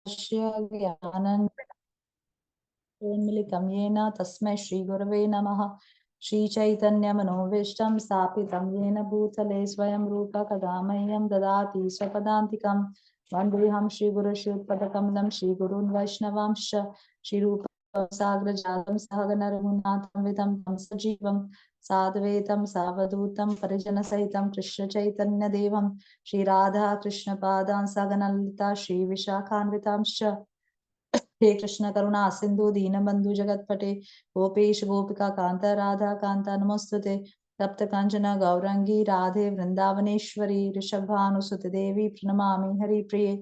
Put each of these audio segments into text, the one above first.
ज्ञानञ्जनमिलितं येन तस्मै श्रीगुरवे नमः। श्रीचैतन्यमनोभीष्टं स्थापितं येन भूतले स्वयं रूप कदा मह्यं ददाति स्वपदान्तिकं। वन्देऽहं श्रीगुरुश्रीयुतपदकमलं श्रीगुरून् वैष्णवांश्च श्रीरूपं साग्रजातं सहगणरघुनाथं वितं तं सजीवं साद्वैतं सावधूतं परिजनसहितं कृष्णचैतन्यदेवं श्रीराधा कृष्णपादान् सहगणललिता श्रीविशाखान्वितांश्च हे कृष्ण करुणा सिंधु दीनबंधु जगतपटे गोपेश गोपिका कांता राधा कांता नमोस्तुते तप्त कांचना गौरंगी राधे वृंदावनेश्वरी ऋषभानुसुते देवी प्रणमामि हरिप्रिये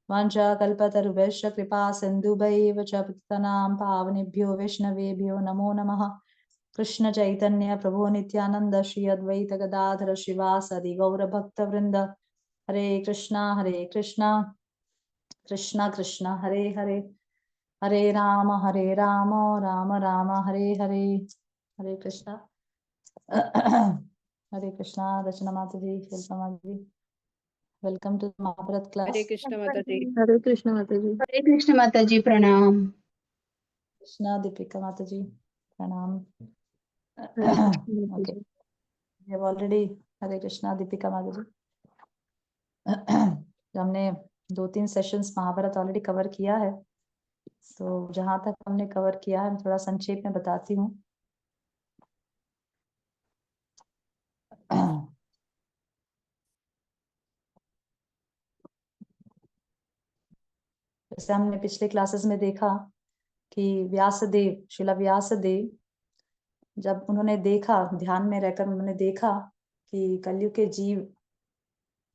वाञ्छाकल्पतरुभ्यश्च कृपा सिन्धुभैव च पतितानां पावनेभ्यो वैष्णवेभ्यो नमो नमः। कृष्ण चैतन्य प्रभु नित्यानंद श्री अद्वैत गदाधर श्रीवासदि गौरभक्तवृंद हरे कृष्णा कृष्णा कृष्णा हरे हरे हरे राम राम राम हरे हरे। हरे कृष्णा। हरे कृष्णा। रचना माता जी, शिल्पा माता जी, वेलकम टू महाभारत क्लास। हरे कृष्ण माता जी। हरे कृष्ण माता जी। हरे कृष्ण माता जी, प्रणाम। कृष्णा दीपिका माता जी, प्रणाम। Okay. We have already हरे कृष्णा दीपिका माता जी। हमने 2-3 सेशंस महाभारत ऑलरेडी कवर किया है, तो जहां तक हमने कवर किया है थोड़ा संक्षेप में बताती हूँ। जैसे हमने पिछले क्लासेस में देखा कि व्यासदेव, शिला व्यासदेव जब उन्होंने देखा, ध्यान में रहकर उन्होंने देखा कि कलयुग के जीव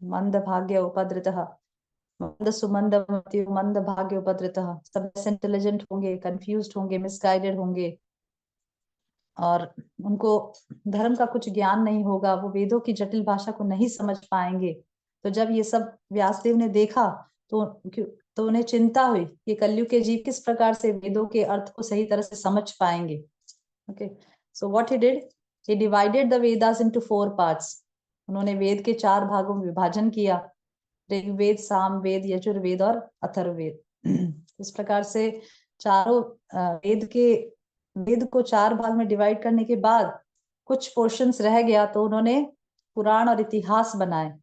मंद भाग्य उपद्रतः, मंद सुमंद मंद भाग्य उपद्रतः, सब इंटेलिजेंट होंगे, कंफ्यूज्ड होंगे, मिसगाइडेड होंगे और उनको धर्म का कुछ ज्ञान नहीं होगा, वो वेदों की जटिल भाषा को नहीं समझ पाएंगे। तो जब ये सब व्यासदेव ने देखा तो उन्हें चिंता हुई कि कलयुग के जीव किस प्रकार से वेदों के अर्थ को सही तरह से समझ पाएंगे। Okay, so what he did, he divided the Vedas into 4 parts. उन्होंने वेद के 4 भागों में विभाजन किया, ऋग्वेद, सामवेद, यजुर्वेद और अथर्ववेद। इस प्रकार से चारों वेद को 4 भाग में डिवाइड करने के बाद कुछ पोर्शंस रह गया, तो उन्होंने पुराण और इतिहास बनाए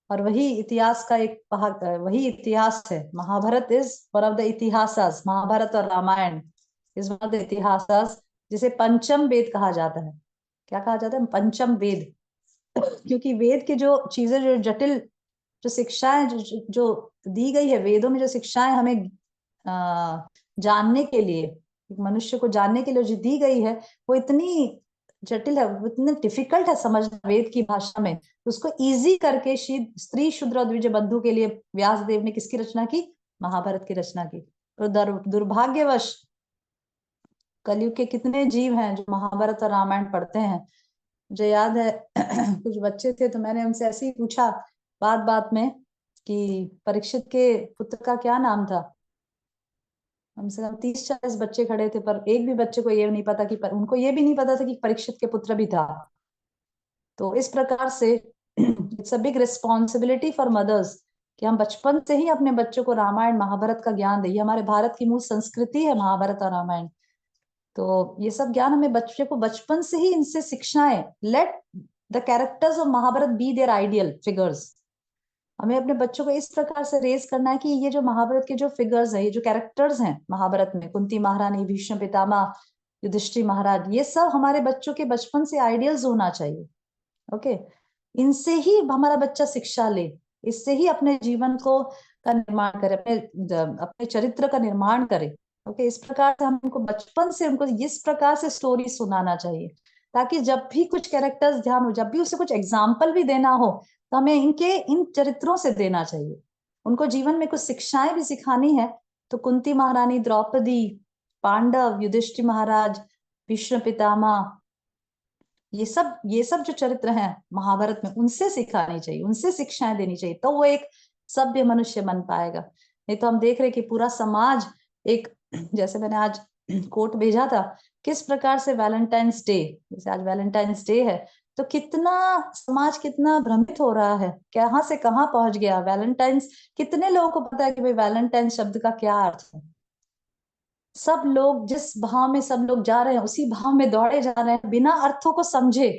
और वही इतिहास का एक भाग, वही इतिहास है Mahabharata. Is one of the इतिहासास, महाभारत और Ramayana is one of the इतिहासास, जिसे पंचम वेद कहा जाता है। क्या कहा जाता है? पंचम वेद। क्योंकि वेद के जो चीजें, जो जटिल जो शिक्षाएं जो दी गई है वेदों में, जो शिक्षाएं हमें जानने के लिए, मनुष्य को जानने के लिए जो दी गई है, वो इतनी जटिल है, वो इतनी डिफिकल्ट है समझना वेद की भाषा में। उसको इजी करके स्त्री शूद्र और द्विज बंधु के लिए व्यासदेव ने किसकी रचना की? महाभारत की रचना की। तो दुर्भाग्यवश कलयुग के कितने जीव हैं जो महाभारत और रामायण पढ़ते हैं। मुझे याद है कुछ बच्चे थे, तो मैंने उनसे ऐसे ही पूछा बात बात में कि परीक्षित के पुत्र का क्या नाम था। कम से कम 30-40 बच्चे खड़े थे, पर एक भी बच्चे को ये नहीं पता कि उनको ये भी नहीं पता था कि परीक्षित के पुत्र भी था। तो इस प्रकार से it's a big responsibility for mothers कि हम बचपन से ही अपने बच्चों को रामायण महाभारत का ज्ञान दें। हमारे भारत की मूल संस्कृति है महाभारत और रामायण। तो ये सब ज्ञान हमें बच्चे को बचपन से ही इनसे शिक्षाएं। Let the characters of Mahabharata be their ideal figures. हमें अपने बच्चों को इस प्रकार से रेज करना है कि ये जो महाभारत के जो फिगर्स हैं, ये जो कैरेक्टर्स हैं महाभारत में, कुंती महारानी, भीष्म पितामह, युधिष्ठिर महाराज, ये सब हमारे बच्चों के बचपन से आइडियल्स होना चाहिए। ओके, इनसे ही हमारा बच्चा शिक्षा ले, इससे ही अपने जीवन को का निर्माण करे, अपने चरित्र का निर्माण करे। ओके, इस प्रकार से हम उनको बचपन से उनको इस प्रकार से स्टोरी सुनाना चाहिए, ताकि जब भी कुछ कैरेक्टर्स ध्यान हो, जब भी उसे कुछ एग्जाम्पल भी देना हो, तो हमें इन चरित्रों से देना चाहिए। उनको जीवन में कुछ शिक्षाएं भी सिखानी है, तो कुंती महारानी, द्रौपदी, पांडव, युधिष्ठिर महाराज, भीष्म पितामह, ये सब जो चरित्र हैं महाभारत में, उनसे सिखानी चाहिए, उनसे शिक्षाएं देनी चाहिए, तो वो एक सभ्य मनुष्य बन पाएगा। नहीं तो हम देख रहे कि पूरा समाज एक, जैसे मैंने आज कोट भेजा था, किस प्रकार से वैलेंटाइंस डे, जैसे आज वैलेंटाइंस डे है, तो कितना समाज कितना भ्रमित हो रहा है, कहाँ से कहाँ पहुंच गया वैलेंटाइंस। कितने लोगों को पता है कि भाई वैलेंटाइन शब्द का क्या अर्थ है? सब लोग जिस भाव में सब लोग जा रहे हैं उसी भाव में दौड़े जा रहे हैं, बिना अर्थों को समझे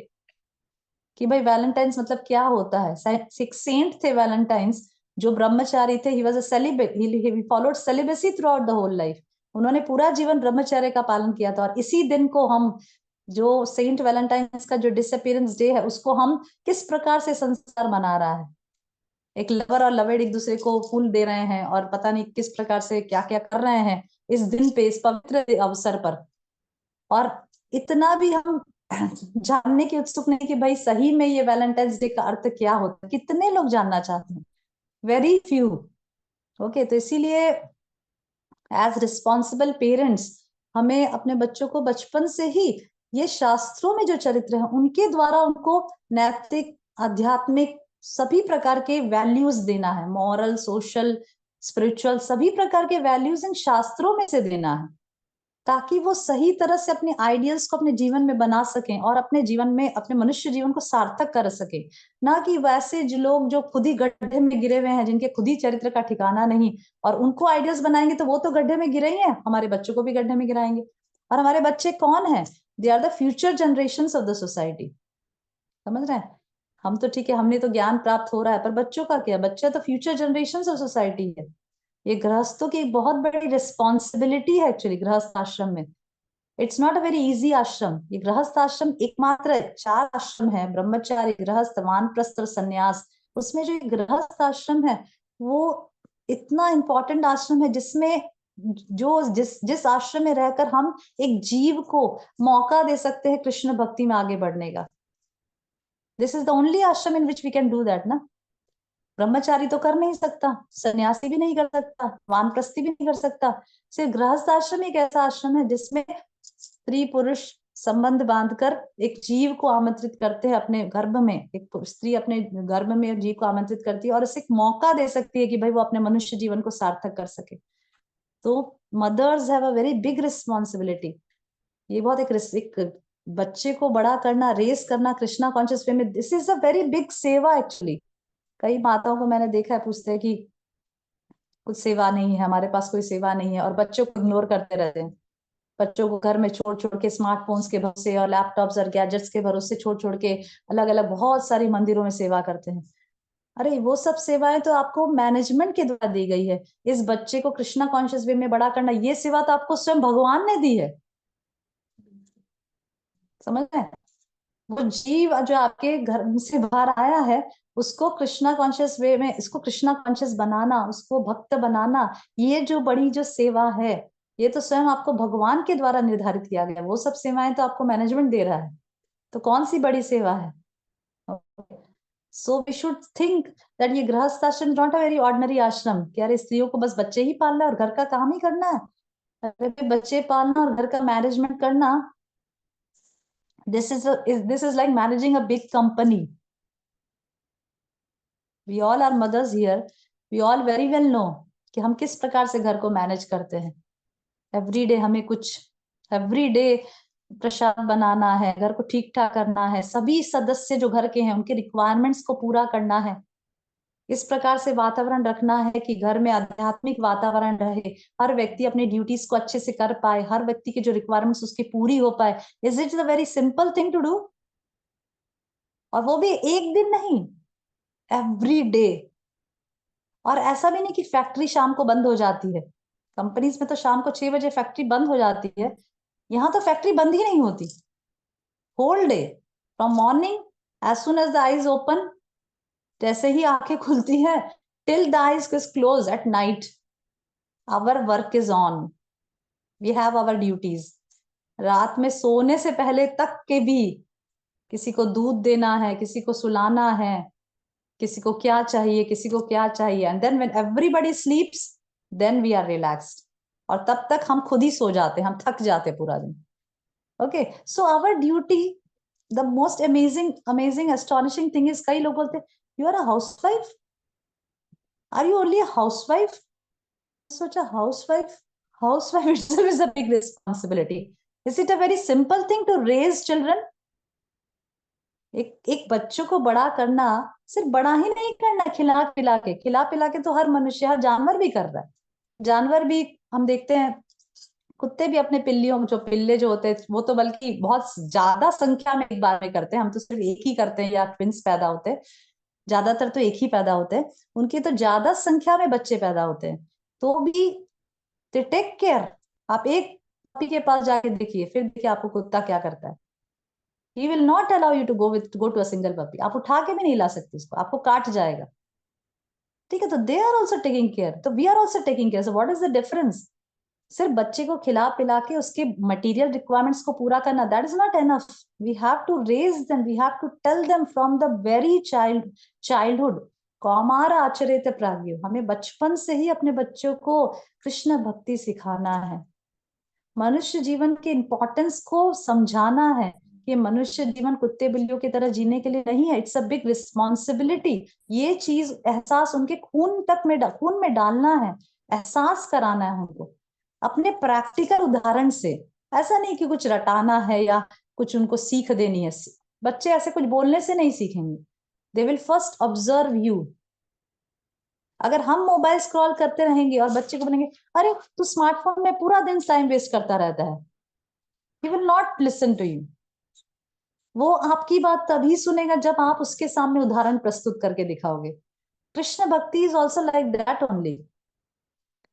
कि भाई वैलेंटाइंस मतलब क्या होता है। एक सेंट थे वैलेंटाइंस, जो ब्रह्मचारी थे। He was a celibate, he followed celibacy throughout the whole life. उन्होंने पूरा जीवन ब्रह्मचर्य का पालन किया था। और इसी दिन को हम, जो सेंट वैलेंटाइंस का जो डिसअपीयरेंस डे है, उसको हम किस प्रकार से संसार मना रहा है। एक लवर और लवेड एक दूसरे को फूल दे रहे हैं और पता नहीं किस प्रकार से क्या क्या कर रहे हैं इस दिन पे, इस पवित्र अवसर पर। और इतना भी हम जानने की उत्सुक नहीं कि भाई सही में ये वैलेंटाइंस डे का अर्थ क्या होता है। कितने लोग जानना चाहते हैं? Very few. ओके, तो इसीलिए एज रिस्पॉन्सिबल पेरेंट्स हमें अपने बच्चों को बचपन से ही ये शास्त्रों में जो चरित्र है उनके द्वारा उनको नैतिक, आध्यात्मिक सभी प्रकार के वैल्यूज देना है। मॉरल, सोशल, स्पिरिचुअल सभी प्रकार के वैल्यूज इन शास्त्रों में से देना है, ताकि वो सही तरह से अपने आइडियल्स को अपने जीवन में बना सकें और अपने जीवन में, अपने मनुष्य जीवन को सार्थक कर सके। ना कि वैसे जो लोग जो खुद ही गड्ढे में गिरे हुए हैं, जिनके खुद ही चरित्र का ठिकाना नहीं, और उनको आइडियल्स बनाएंगे तो वो तो गड्ढे में गिरे ही हैं, हमारे बच्चों को भी गड्ढे में गिराएंगे। और हमारे बच्चे कौन है? They are the future generation of the society. समझ रहे हैं? हम तो ठीक है, हमने तो ज्ञान प्राप्त हो रहा है, पर बच्चों का क्या? बच्चा तो फ्यूचर जनरेशन ऑफ सोसाइटी है। ये गृहस्थों की एक बहुत बड़ी रिस्पॉन्सिबिलिटी है एक्चुअली गृहस्थ आश्रम में। It's not a very easy आश्रम। ये गृहस्थ आश्रम एकमात्र 4 आश्रम है, ब्रह्मचारी, गृहस्थ, वानप्रस्थ और संन्यास। उसमें जो गृहस्थ आश्रम है वो इतना इंपॉर्टेंट आश्रम है, जिसमें जो जिस जिस आश्रम में रहकर हम एक जीव को मौका दे सकते हैं कृष्ण भक्ति में आगे बढ़ने का। This is the only ashram in which we can do that ना। ब्रह्मचारी तो कर नहीं सकता, सन्यासी भी नहीं कर सकता, वानप्रस्थी भी नहीं कर सकता। सिर्फ गृहस्थ आश्रम एक ऐसा आश्रम है जिसमें स्त्री पुरुष संबंध बांधकर एक जीव को आमंत्रित करते हैं अपने गर्भ में। एक स्त्री अपने गर्भ में जीव को आमंत्रित करती है और उसे एक मौका दे सकती है कि भाई वो अपने मनुष्य जीवन को सार्थक कर सके। तो mothers have a very big responsibility. ये बहुत एक बच्चे को बड़ा करना, रेस करना कृष्णा कॉन्शियस वे में, this is a very big सेवा एक्चुअली। कई माताओं को मैंने देखा है, पूछते हैं कि कुछ सेवा नहीं है, हमारे पास कोई सेवा नहीं है, और बच्चों को इग्नोर करते रहते हैं। बच्चों को घर में छोड़ छोड़ के स्मार्टफोन्स के भरोसे और लैपटॉप्स और गैजेट्स के भरोसे छोड़ छोड़ के अलग अलग बहुत सारी मंदिरों में सेवा करते हैं। अरे वो सब सेवाएं तो आपको मैनेजमेंट के द्वारा दी गई है। इस बच्चे को कृष्णा कॉन्शियस वे में बड़ा करना, ये सेवा तो आपको स्वयं भगवान ने दी है। समझ रहे हैं? वो जीव जो आपके घर से बाहर आया है, उसको कृष्णा कॉन्शियस वे में, इसको कृष्णा कॉन्शियस बनाना, उसको भक्त बनाना, ये जो बड़ी जो सेवा है, ये तो स्वयं आपको भगवान के द्वारा निर्धारित किया गया। वो सब सेवाएं तो आपको मैनेजमेंट दे रहा है, तो कौन सी बड़ी सेवा है? So we should think that ये गृहस्थ आश्रम नॉट अ वेरी ऑर्डिनरी आश्रम कि अरे स्त्रियों को बस बच्चे ही पालना है और घर का काम ही करना है। अरे बच्चे पालना और घर का मैनेजमेंट करना, this is like managing a big company. We all are mothers here. We all very well know कि हम किस प्रकार से घर को मैनेज करते हैं। एवरी डे हमें कुछ, एवरी डे प्रसाद बनाना है, घर को ठीक ठाक करना है, सभी सदस्य जो घर के हैं उनके रिक्वायरमेंट्स को पूरा करना है। इस प्रकार से वातावरण रखना है कि घर में आध्यात्मिक वातावरण रहे, हर व्यक्ति अपनी ड्यूटीज को अच्छे से कर पाए, हर व्यक्ति की जो रिक्वायरमेंट्स उसकी पूरी हो पाए। Is it a very simple thing to do? और वो भी एक दिन नहीं, एवरी डे। और ऐसा भी नहीं कि फैक्ट्री शाम को बंद हो जाती है। कंपनीज में तो शाम को 6 बजे फैक्ट्री बंद हो जाती है, यहाँ तो फैक्ट्री बंद ही नहीं होती। Whole day, from morning as soon as the eyes open, जैसे ही आंखें खुलती है, till the eyes is close at night, our work is on, we have our duties. रात में सोने से पहले तक के भी किसी को दूध देना है, किसी को सुलाना है, किसी को क्या चाहिए, किसी को क्या चाहिए, and then when everybody sleeps then we are relaxed. और तब तक हम खुद ही सो जाते, हम थक जाते पूरा दिन। Okay, so our duty, the most amazing amazing astonishing thing is, कई लोग बोलते you are a housewife, are you only a housewife? सोचा housewife itself is a big responsibility. Is it a very simple thing to raise children? एक बच्चों को बड़ा करना सिर्फ बड़ा ही नहीं करना, खिला पिला के तो हर मनुष्य, हर जानवर भी कर रहा है। जानवर भी हम देखते हैं, कुत्ते भी अपने पिल्लियों, जो पिल्ले जो होते हैं वो तो बल्कि बहुत ज्यादा संख्या में एक बार में करते हैं, हम तो सिर्फ एक ही करते हैं, या ट्विंस पैदा होते हैं, ज्यादातर तो एक ही पैदा होते हैं, उनकी तो ज्यादा संख्या में बच्चे पैदा होते हैं, तो भी दे टेक केयर। आप एक पपी के पास जाके देखिए, फिर देखिए आपको कुत्ता क्या करता है। He will not allow you to go to a single puppy, आप उठा के भी नहीं ला सकते उसको, आपको काट जाएगा। ठीक है, तो they are also taking care, so we are also taking care, so what is the difference? सिर्फ बच्चे को खिला पिला के उसके मटेरियल रिक्वायरमेंट्स को पूरा करना, that is not enough. We have to raise them, we have to tell them from the very childhood. कौमार आचरित प्राज्ञ, हमें बचपन से ही अपने बच्चों को कृष्ण भक्ति सिखाना है, मनुष्य जीवन के इंपॉर्टेंस को समझाना है कि मनुष्य जीवन कुत्ते बिल्लियों की तरह जीने के लिए नहीं है, इट्स अ बिग रिस्पॉन्सिबिलिटी। ये चीज एहसास उनके खून में डालना है, एहसास कराना है उनको अपने प्रैक्टिकल उदाहरण से। ऐसा नहीं कि कुछ रटाना है या कुछ उनको सीख देनी है। बच्चे ऐसे कुछ बोलने से नहीं सीखेंगे, they will first observe you. अगर हम मोबाइल स्क्रॉल करते रहेंगे और बच्चे को बोलेंगे अरे तू स्मार्टफोन में पूरा दिन टाइम वेस्ट करता रहता है, he will not listen to you। वो आपकी बात तभी सुनेगा जब आप उसके सामने उदाहरण प्रस्तुत करके दिखाओगे। कृष्ण भक्ति is also like that only.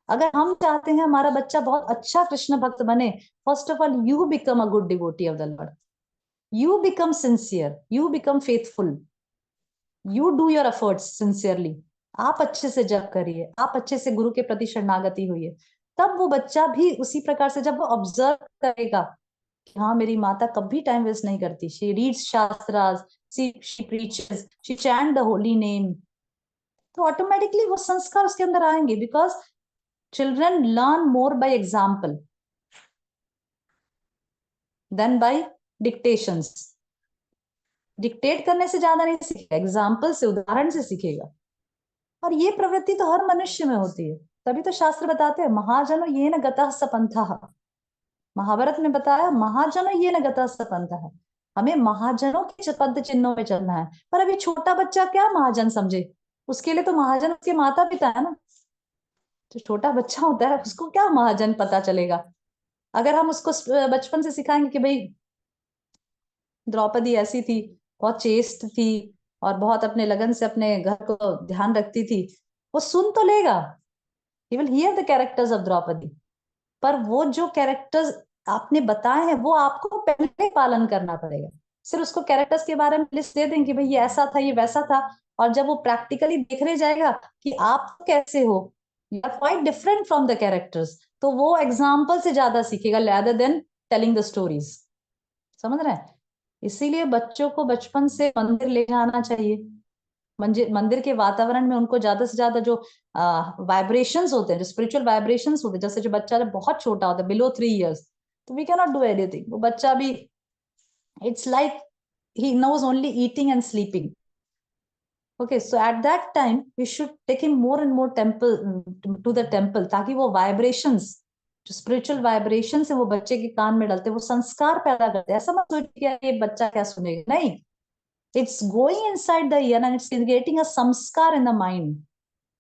अगर हम चाहते हैं हमारा बच्चा बहुत अच्छा कृष्ण भक्त बने, first of all you become a good devotee of the Lord, you become sincere, you become faithful, you do your efforts sincerely. आप अच्छे से जप करिए, आप अच्छे से गुरु के प्रति शरणागति हुई, तब वो बच्चा भी उसी प्रकार से जब वो ऑब्जर्व करेगा कि हाँ मेरी माता कभी टाइम वेस्ट नहीं करती, she reads shastras, she preaches, she chant the holy name, तो ऑटोमेटिकली वो संस्कार उसके अंदर आएंगे। Because children learn more by example than by dictations. Dictate करने से ज्यादा नहीं सीखेगा, एग्जाम्पल से, उदाहरण से सीखेगा। और ये प्रवृत्ति तो हर मनुष्य में होती है, तभी तो शास्त्र बताते हैं महाजनो ये न गतः स पंथः। महाभारत में बताया महाजनो ये न गतः स पंथः, हमें महाजनों के पद चिन्हों में चलना है। पर अभी छोटा बच्चा क्या महाजन समझे, उसके लिए तो महाजन उसके माता पिता है ना। जो छोटा बच्चा होता है उसको क्या महाजन पता चलेगा। अगर हम उसको बचपन से सिखाएंगे कि भाई द्रौपदी ऐसी थी, बहुत चेस्ट थी और बहुत अपने लगन से अपने घर को ध्यान रखती थी, वो सुन तो लेगा, he will hear the characters of Draupadi, पर वो जो कैरेक्टर्स आपने बताए हैं वो आपको पहले पालन करना पड़ेगा। सिर्फ उसको कैरेक्टर्स के बारे में लिस्ट दे दें कि भाई ये ऐसा था, ये वैसा था, और जब वो प्रैक्टिकली देखने जाएगा कि आप कैसे हो, you are quite different from the characters, तो वो एग्जाम्पल से ज्यादा सीखेगा rather than telling the stories. समझ रहे हैं? इसीलिए बच्चों को बचपन से मंदिर ले जाना चाहिए। मंदिर के वातावरण में उनको ज्यादा से ज्यादा जो वाइब्रेशंस होते हैं, जो स्पिरिचुअल वाइब्रेशंस होते हैं, जैसे जो बच्चा जब बहुत छोटा होता है बिलो 3 years, तो we can not do anything, वो बच्चा भी it's like he knows only eating and sleeping. Okay, so at that time we should take him more and more temple, to the temple, ताकि वो vibrations, जो spiritual vibrations है वो बच्चे के कान में डालते, वो संस्कार पैदा करते हैं। ऐसा मत सोचिए कि ये बच्चा क्या सुनेगा, नहीं, it's going inside the ear and it's creating a samskar in the mind,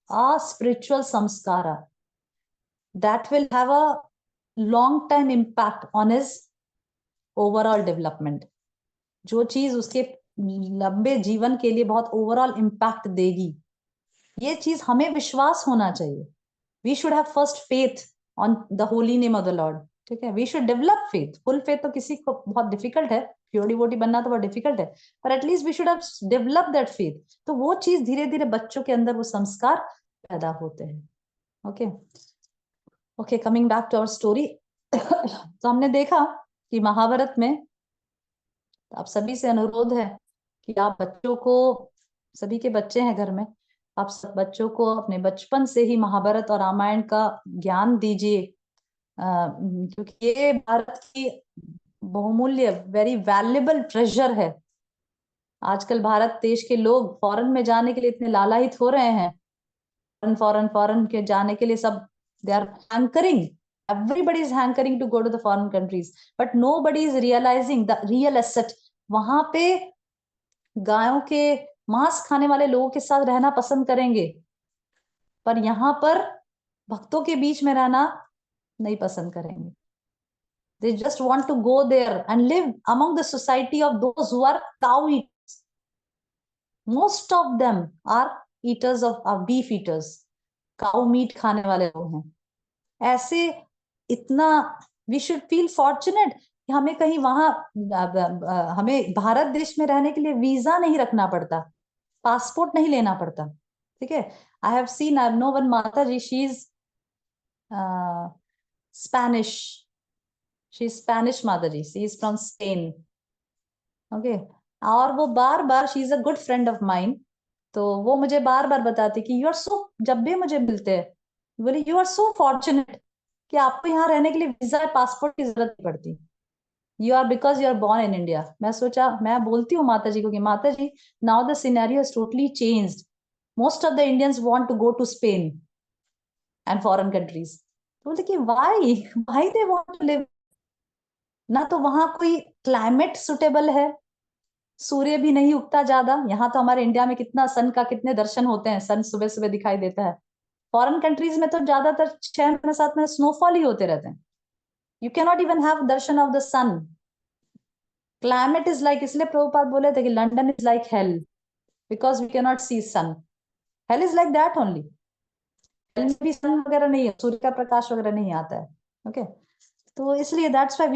a spiritual samskara that will have a long time impact on his overall development। जो चीज उसके लंबे जीवन के लिए बहुत ओवरऑल इम्पैक्ट देगी, ये चीज हमें विश्वास होना चाहिए। We should have first faith on the holy name of the lord. ठीक है, we should develop faith, full faith तो किसी को बहुत डिफिकल्ट है, प्योर डिवोटी बनना तो बहुत डिफिकल्ट है, पर at least we should have develop that faith. तो वो चीज धीरे धीरे बच्चों के अंदर वो संस्कार पैदा होते हैं। Okay okay, coming back to our story. तो हमने देखा कि महाभारत में, आप सभी से अनुरोध है कि आप बच्चों को, सभी के बच्चे हैं घर में, आप सब बच्चों को अपने बचपन से ही महाभारत और रामायण का ज्ञान दीजिए, क्योंकि ये भारत की बहुमूल्य, वेरी वैल्यूएबल ट्रेजर है। आजकल भारत देश के लोग फॉरेन में जाने के लिए इतने लालायित हो रहे हैं, फॉरेन फॉरेन फॉरेन के जाने के लिए सब, they are hankering, everybody is hankering to go to the foreign countries, but nobody is realizing the real asset वहां पे गायों के मांस खाने वाले लोगों के साथ रहना पसंद करेंगे, पर यहाँ पर भक्तों के बीच में रहना नहीं पसंद करेंगे। They just want to go there and live among the society of those who are cow eaters. Most of them are eaters of beef eaters. Cow meat खाने वाले लोग हैं। ऐसे इतना we should feel fortunate कि हमें कहीं वहां हमें भारत देश में रहने के लिए वीजा नहीं रखना पड़ता, पासपोर्ट नहीं लेना पड़ता। ठीक है, I have seen, I know one Mataji, she's Spanish. She's Spanish Mataji. She is from Spain. Okay. और वो बार बार, she is a good friend of mine, तो वो मुझे बार बार बताती कि यू आर सो, जब भी मुझे मिलते हैं बोले यू आर सो फॉर्चुनेट कि आपको यहाँ रहने के लिए वीजा पासपोर्ट की जरूरत नहीं पड़ती, you are because you are born in India. मैं सोचा, मैं बोलती हूँ माता जी को कि माता जी, now the scenario has totally changed, most of the Indians want to go to Spain and foreign countries. बोलते कि why why they want to live, ना तो वहां कोई क्लाइमेट सुटेबल है, सूर्य भी नहीं उगता ज्यादा। यहाँ तो हमारे इंडिया में कितना सन का कितने दर्शन होते हैं, सन सुबह सुबह दिखाई देता है। फॉरेन कंट्रीज में तो ज्यादातर 6 महीने 7 महीने स्नोफॉल ही होते रहते हैं। You can not even have darshan of the sun. Climate is like, इसलिए प्रभुपाद बोले थे कि London is like hell because we can not see sun. Hell is like that only. Hell में भी सन वगैरह नहीं है, सूर्य का प्रकाश वगैरह नहीं आता है। ओके, तो इसलिए that's why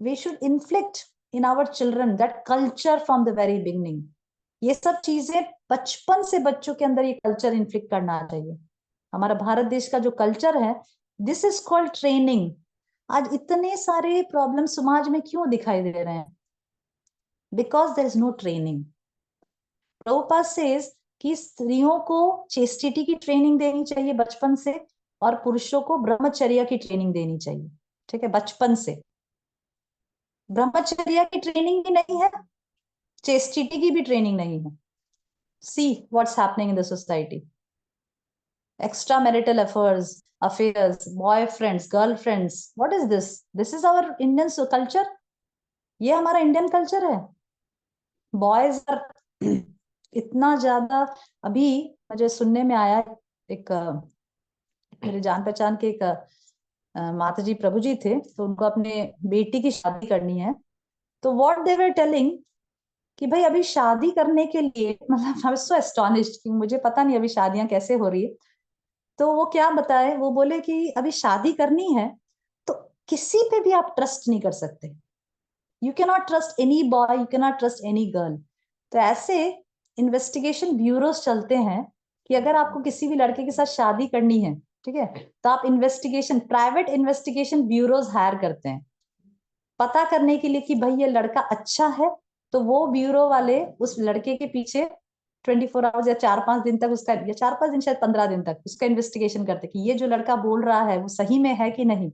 we should inflict in our children that culture from the very beginning. ये सब चीजें बचपन से बच्चों के अंदर ये कल्चर इन्फ्लिक्ट करना चाहिए। हमारा भारत देश का जो कल्चर है, दिस इज कॉल्ड ट्रेनिंग। आज इतने सारे प्रॉब्लम समाज में क्यों दिखाई दे रहे हैं? Because there is no training. Prabhupada says कि स्त्रियों को चेस्टिटी की ट्रेनिंग देनी चाहिए बचपन से, और पुरुषों को ब्रह्मचर्य की ट्रेनिंग देनी चाहिए। ठीक है, बचपन से। ब्रह्मचर्य की ट्रेनिंग भी नहीं है, चेस्टिटी की भी ट्रेनिंग नहीं है। See what's happening in the society. Extra marital affairs, boyfriends, girlfriends, what is this? This is our Indian culture. ये हमारा इंडियन कल्चर है। बॉयज आर इतना ज्यादा। अभी मुझे सुनने में आया, एक मेरे जान पहचान के एक माता जी प्रभु जी थे, तो उनको अपने बेटी की शादी करनी है। तो व्हाट दे वर टेलिंग कि भाई अभी शादी करने के लिए, मतलब आई वाज सो एस्टोनिश्ड कि मुझे पता नहीं अभी शादियां कैसे हो रही है। तो वो क्या बताए, वो बोले कि अभी शादी करनी है तो किसी पे भी आप ट्रस्ट नहीं कर सकते। You can not trust any boy, you can not trust any girl. तो ऐसे इन्वेस्टिगेशन ब्यूरोज चलते हैं कि अगर आपको किसी भी लड़के के साथ शादी करनी है, ठीक है, तो आप प्राइवेट इन्वेस्टिगेशन ब्यूरोज हायर करते हैं पता करने के लिए कि भाई ये लड़का अच्छा है। तो वो ब्यूरो वाले उस लड़के के पीछे 24 आवर्स या 4-5 दिन तक उसका, या 4-5 दिन, शायद 15 दिन तक उसका इन्वेस्टिगेशन करते कि ये जो लड़का बोल रहा है वो सही में है कि नहीं।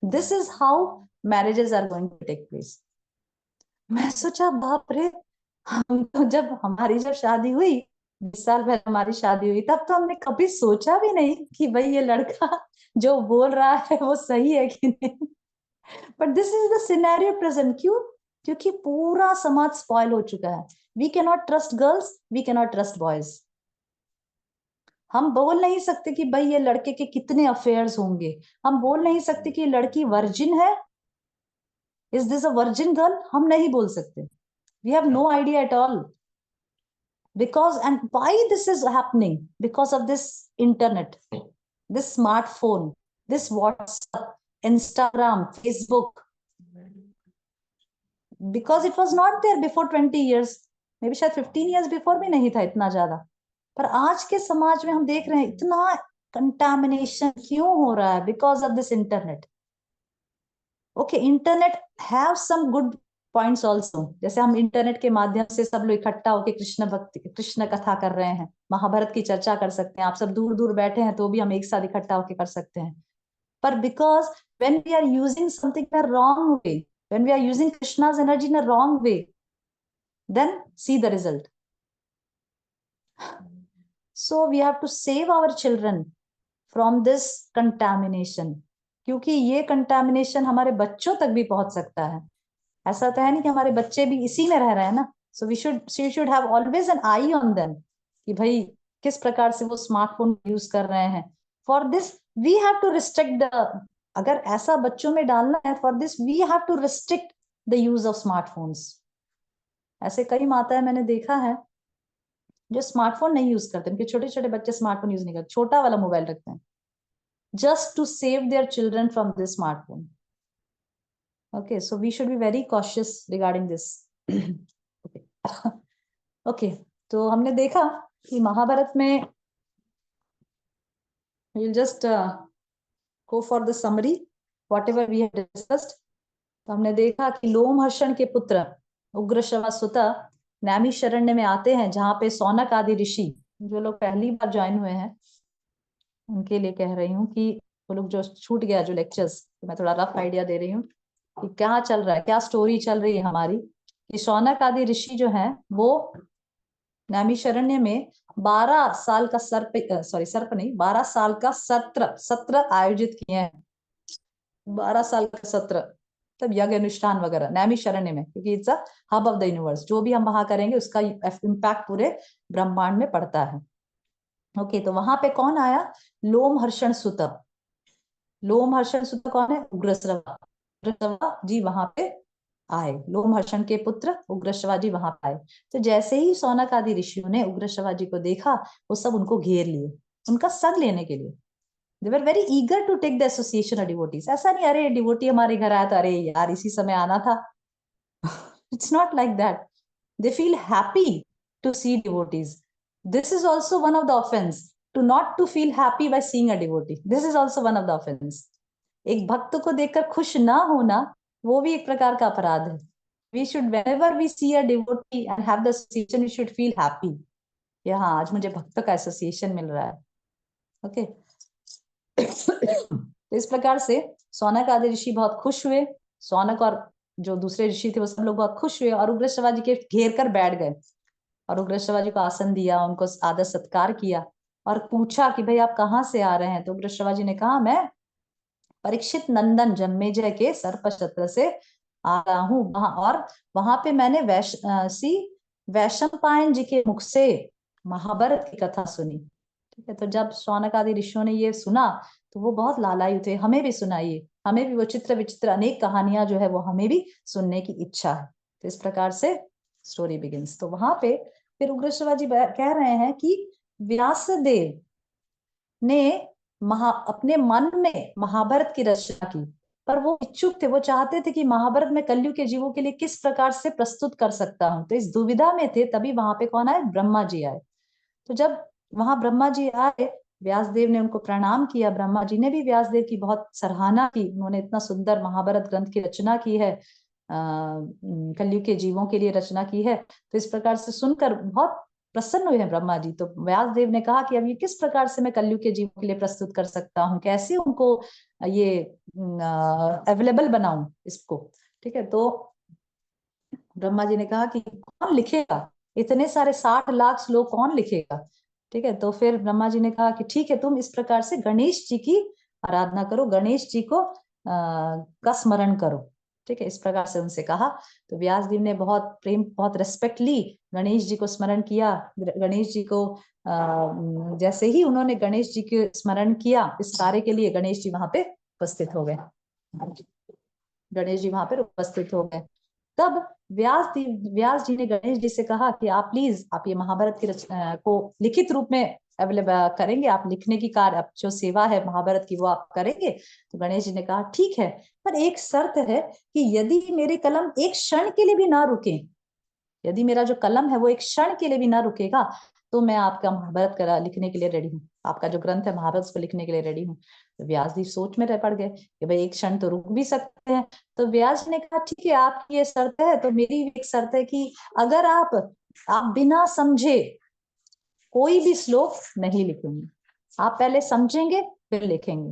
This is how marriages are going to take place. मैं सोचा बाप रे, हम तो जब शादी हुई, 20 साल पहले हमारी शादी हुई, तब तो हमने कभी सोचा भी नहीं कि भाई ये लड़का जो बोल रहा है वो सही है कि नहीं। But this is the scenario present. क्यों? क्योंकि पूरा समाज स्पॉइल हो चुका है। We can not trust girls, we can not trust boys. हम बोल नहीं सकते कि भाई ये लड़के के कितने अफेयर्स होंगे। हम बोल नहीं सकते कि लड़की वर्जिन है, is this a virgin girl, हम नहीं बोल सकते। We have no idea at all. Because, and why this is happening? Because of this internet, this smartphone, this WhatsApp, Instagram, Facebook. Because it was not there before 20 years, maybe शायद 15 years before भी नहीं था इतना ज्यादा। पर आज के समाज में हम देख रहे हैं इतना कंटामिनेशन क्यों हो रहा है? Because of this internet. Okay, internet have some good points also. जैसे हम इंटरनेट के माध्यम से सब लोग इकट्ठा होकर कृष्ण भक्ति, कृष्ण कथा कर रहे हैं, महाभारत की चर्चा कर सकते हैं। आप सब दूर दूर बैठे हैं तो भी हम एक साथ इकट्ठा होकर कर सकते हैं। पर because when we are using something in a wrong way, when we are using Krishna's energy in a wrong way, then see the result. So we have to save our children from this contamination, क्योंकि ये contamination हमारे बच्चों तक भी पहुंच सकता है। ऐसा तो है नहीं कि हमारे बच्चे भी इसी में रह रहे हैं ना। So she should have always an eye on them कि भाई किस प्रकार से वो स्मार्टफोन यूज कर रहे हैं. For this we have to restrict the, अगर ऐसा बच्चों में डालना है, for this we have to restrict the use of smartphones. ऐसे कई माताएं मैंने देखा है जो स्मार्टफोन नहीं यूज करते, उनके छोटे छोटे बच्चे स्मार्टफोन यूज नहीं करते, छोटा वाला मोबाइल रखते हैं, just to save their children from this smartphone. Okay, so we should be very cautious regarding this. Okay. Okay, तो हमने देखा कि महाभारत में, we'll just go for the summary whatever we have discussed. तो हमने देखा कि लोमहर्षण के पुत्र उग्रश्रवा सुता नैमिषारण्य में आते हैं, जहां पे सौनक आदि ऋषि, जो लोग पहली बार ज्वाइन हुए हैं उनके लिए कह रही हूँ कि वो लोग जो छूट गया जो लेक्चर्स, तो मैं थोड़ा रफ आइडिया दे रही हूँ कि क्या चल रहा है, क्या स्टोरी चल रही है हमारी. कि सौनक आदि ऋषि जो हैं वो नैमिषारण्य में 12 साल का सर्प नहीं, 12 साल का सत्र आयोजित किए हैं. 12 साल का सत्र, तब यज्ञ अनुष्ठान वगैरह नैमिषारण्य में, क्योंकि it's a hub of the universe. जो भी हम वहां करेंगे उसका इम्पैक्ट पूरे ब्रह्मांड में पड़ता है. ओके, तो वहां पे कौन आया? लोमहर्षण सुत. लोमहर्षण सुत कौन है? उग्रश्रवा. उग्रश्रवा जी वहां पे आए, लोमहर्षण के पुत्र उग्रश्रवा जी वहां पे आए. तो जैसे ही सौनक आदि ऋषियों ने उग्रश्रवा जी को देखा, वो सब उनको घेर लिए, उनका संग लेने के लिए. They were very eager to take the association of devotees. ऐसा नहीं अरे डिवोटी हमारे घर आया तो अरे यार इसी समय आना था. It's not like that. They feel happy to see devotees. This is also one of the offense, to not to feel happy by seeing a devotee. This is also one of the offense. एक भक्त को देखकर खुश ना होना, वो भी एक प्रकार का अपराध है. We should, whenever we see a devotee and have the association, we should feel happy. या हाँ, आज मुझे भक्त का एसोसिएशन मिल रहा है. ओके. तो इस प्रकार से सौनक आदि ऋषि बहुत खुश हुए. सौनक और जो दूसरे ऋषि थे वो सब लोग बहुत खुश हुए और उग्रश्रवा जी के घेर कर बैठ गए और उग्रश्रवा जी को आसन दिया, उनको आदर सत्कार किया और पूछा कि भाई आप कहाँ से आ रहे हैं. तो उग्रश्रवा जी ने कहा मैं परीक्षित नंदन जन्मेजय के सर्पक्षेत्र से आ रहा हूँ. वहां पे मैंने वैशंपायन जी के मुख से महाभारत की कथा सुनी. ठीक है, तो जब सौनक आदि ऋषियों ने ये सुना तो वो बहुत लालायित थे, हमें भी सुनाइए, हमें भी वो चित्र विचित्र अनेक कहानियां जो है वो हमें भी सुनने की इच्छा है. तो इस प्रकार से स्टोरी बिगिंस. तो वहां पे फिर उग्रश्रवा जी कह रहे हैं कि व्यासदेव ने अपने मन में महाभारत की रचना की, पर वो इच्छुक थे, वो चाहते थे कि महाभारत में कलयुग के जीवों के लिए किस प्रकार से प्रस्तुत कर सकता हूं. तो इस दुविधा में थे, तभी वहां पे कौन आए? ब्रह्मा जी आए. तो जब वहां ब्रह्मा जी आए, व्यासदेव ने उनको प्रणाम किया. ब्रह्मा जी ने भी व्यासदेव की बहुत सराहना की, उन्होंने इतना सुंदर महाभारत ग्रंथ की रचना की है, कलयुग के जीवों के लिए रचना की है. तो इस प्रकार से सुनकर बहुत प्रसन्न हुए हैं ब्रह्मा जी. तो व्यासदेव ने कहा कि अब ये किस प्रकार से मैं कलयुग के जीवों के लिए प्रस्तुत कर सकता हूँ, कैसे उनको ये अवेलेबल बनाऊं इसको. ठीक है, तो ब्रह्मा जी ने कहा कि कौन लिखेगा, इतने सारे 60 लाख श्लोक कौन लिखेगा. ठीक है, तो फिर ब्रह्मा जी ने कहा कि ठीक है, तुम इस प्रकार से गणेश जी की आराधना करो, गणेश जी को का स्मरण करो. ठीक है, इस प्रकार से उनसे कहा. तो व्यास देव ने बहुत प्रेम, बहुत रेस्पेक्ट ली, गणेश जी को स्मरण किया. गणेश जी को जैसे ही उन्होंने गणेश जी के स्मरण किया, इस कार्य के लिए गणेश जी वहां पे उपस्थित हो गए. गणेश जी वहां पर उपस्थित हो गए. तब व्यास जी ने गणेश जी से कहा कि आप प्लीज आप ये महाभारत की रचना को लिखित रूप में अवेलेबल करेंगे, आप लिखने की कार्य, जो सेवा है महाभारत की वो आप करेंगे. तो गणेश जी ने कहा ठीक है, पर एक शर्त है कि यदि मेरे कलम एक क्षण के लिए भी ना रुके, यदि मेरा जो कलम है वो एक क्षण के लिए भी ना रुकेगा, तो मैं आपका महाभारत लिखने के लिए रेडी हूँ, आपका जो ग्रंथ है महाभारत को लिखने के लिए रेडी हूँ. तो व्यास जी सोच में रह पड़ गए कि भाई एक क्षण तो रुक भी सकते हैं. तो व्यास ने कहा ठीक है, आपकी ये शर्त है तो मेरी भी एक शर्त है कि अगर आप बिना समझे कोई भी श्लोक नहीं लिखेंगे, आप पहले समझेंगे फिर लिखेंगे.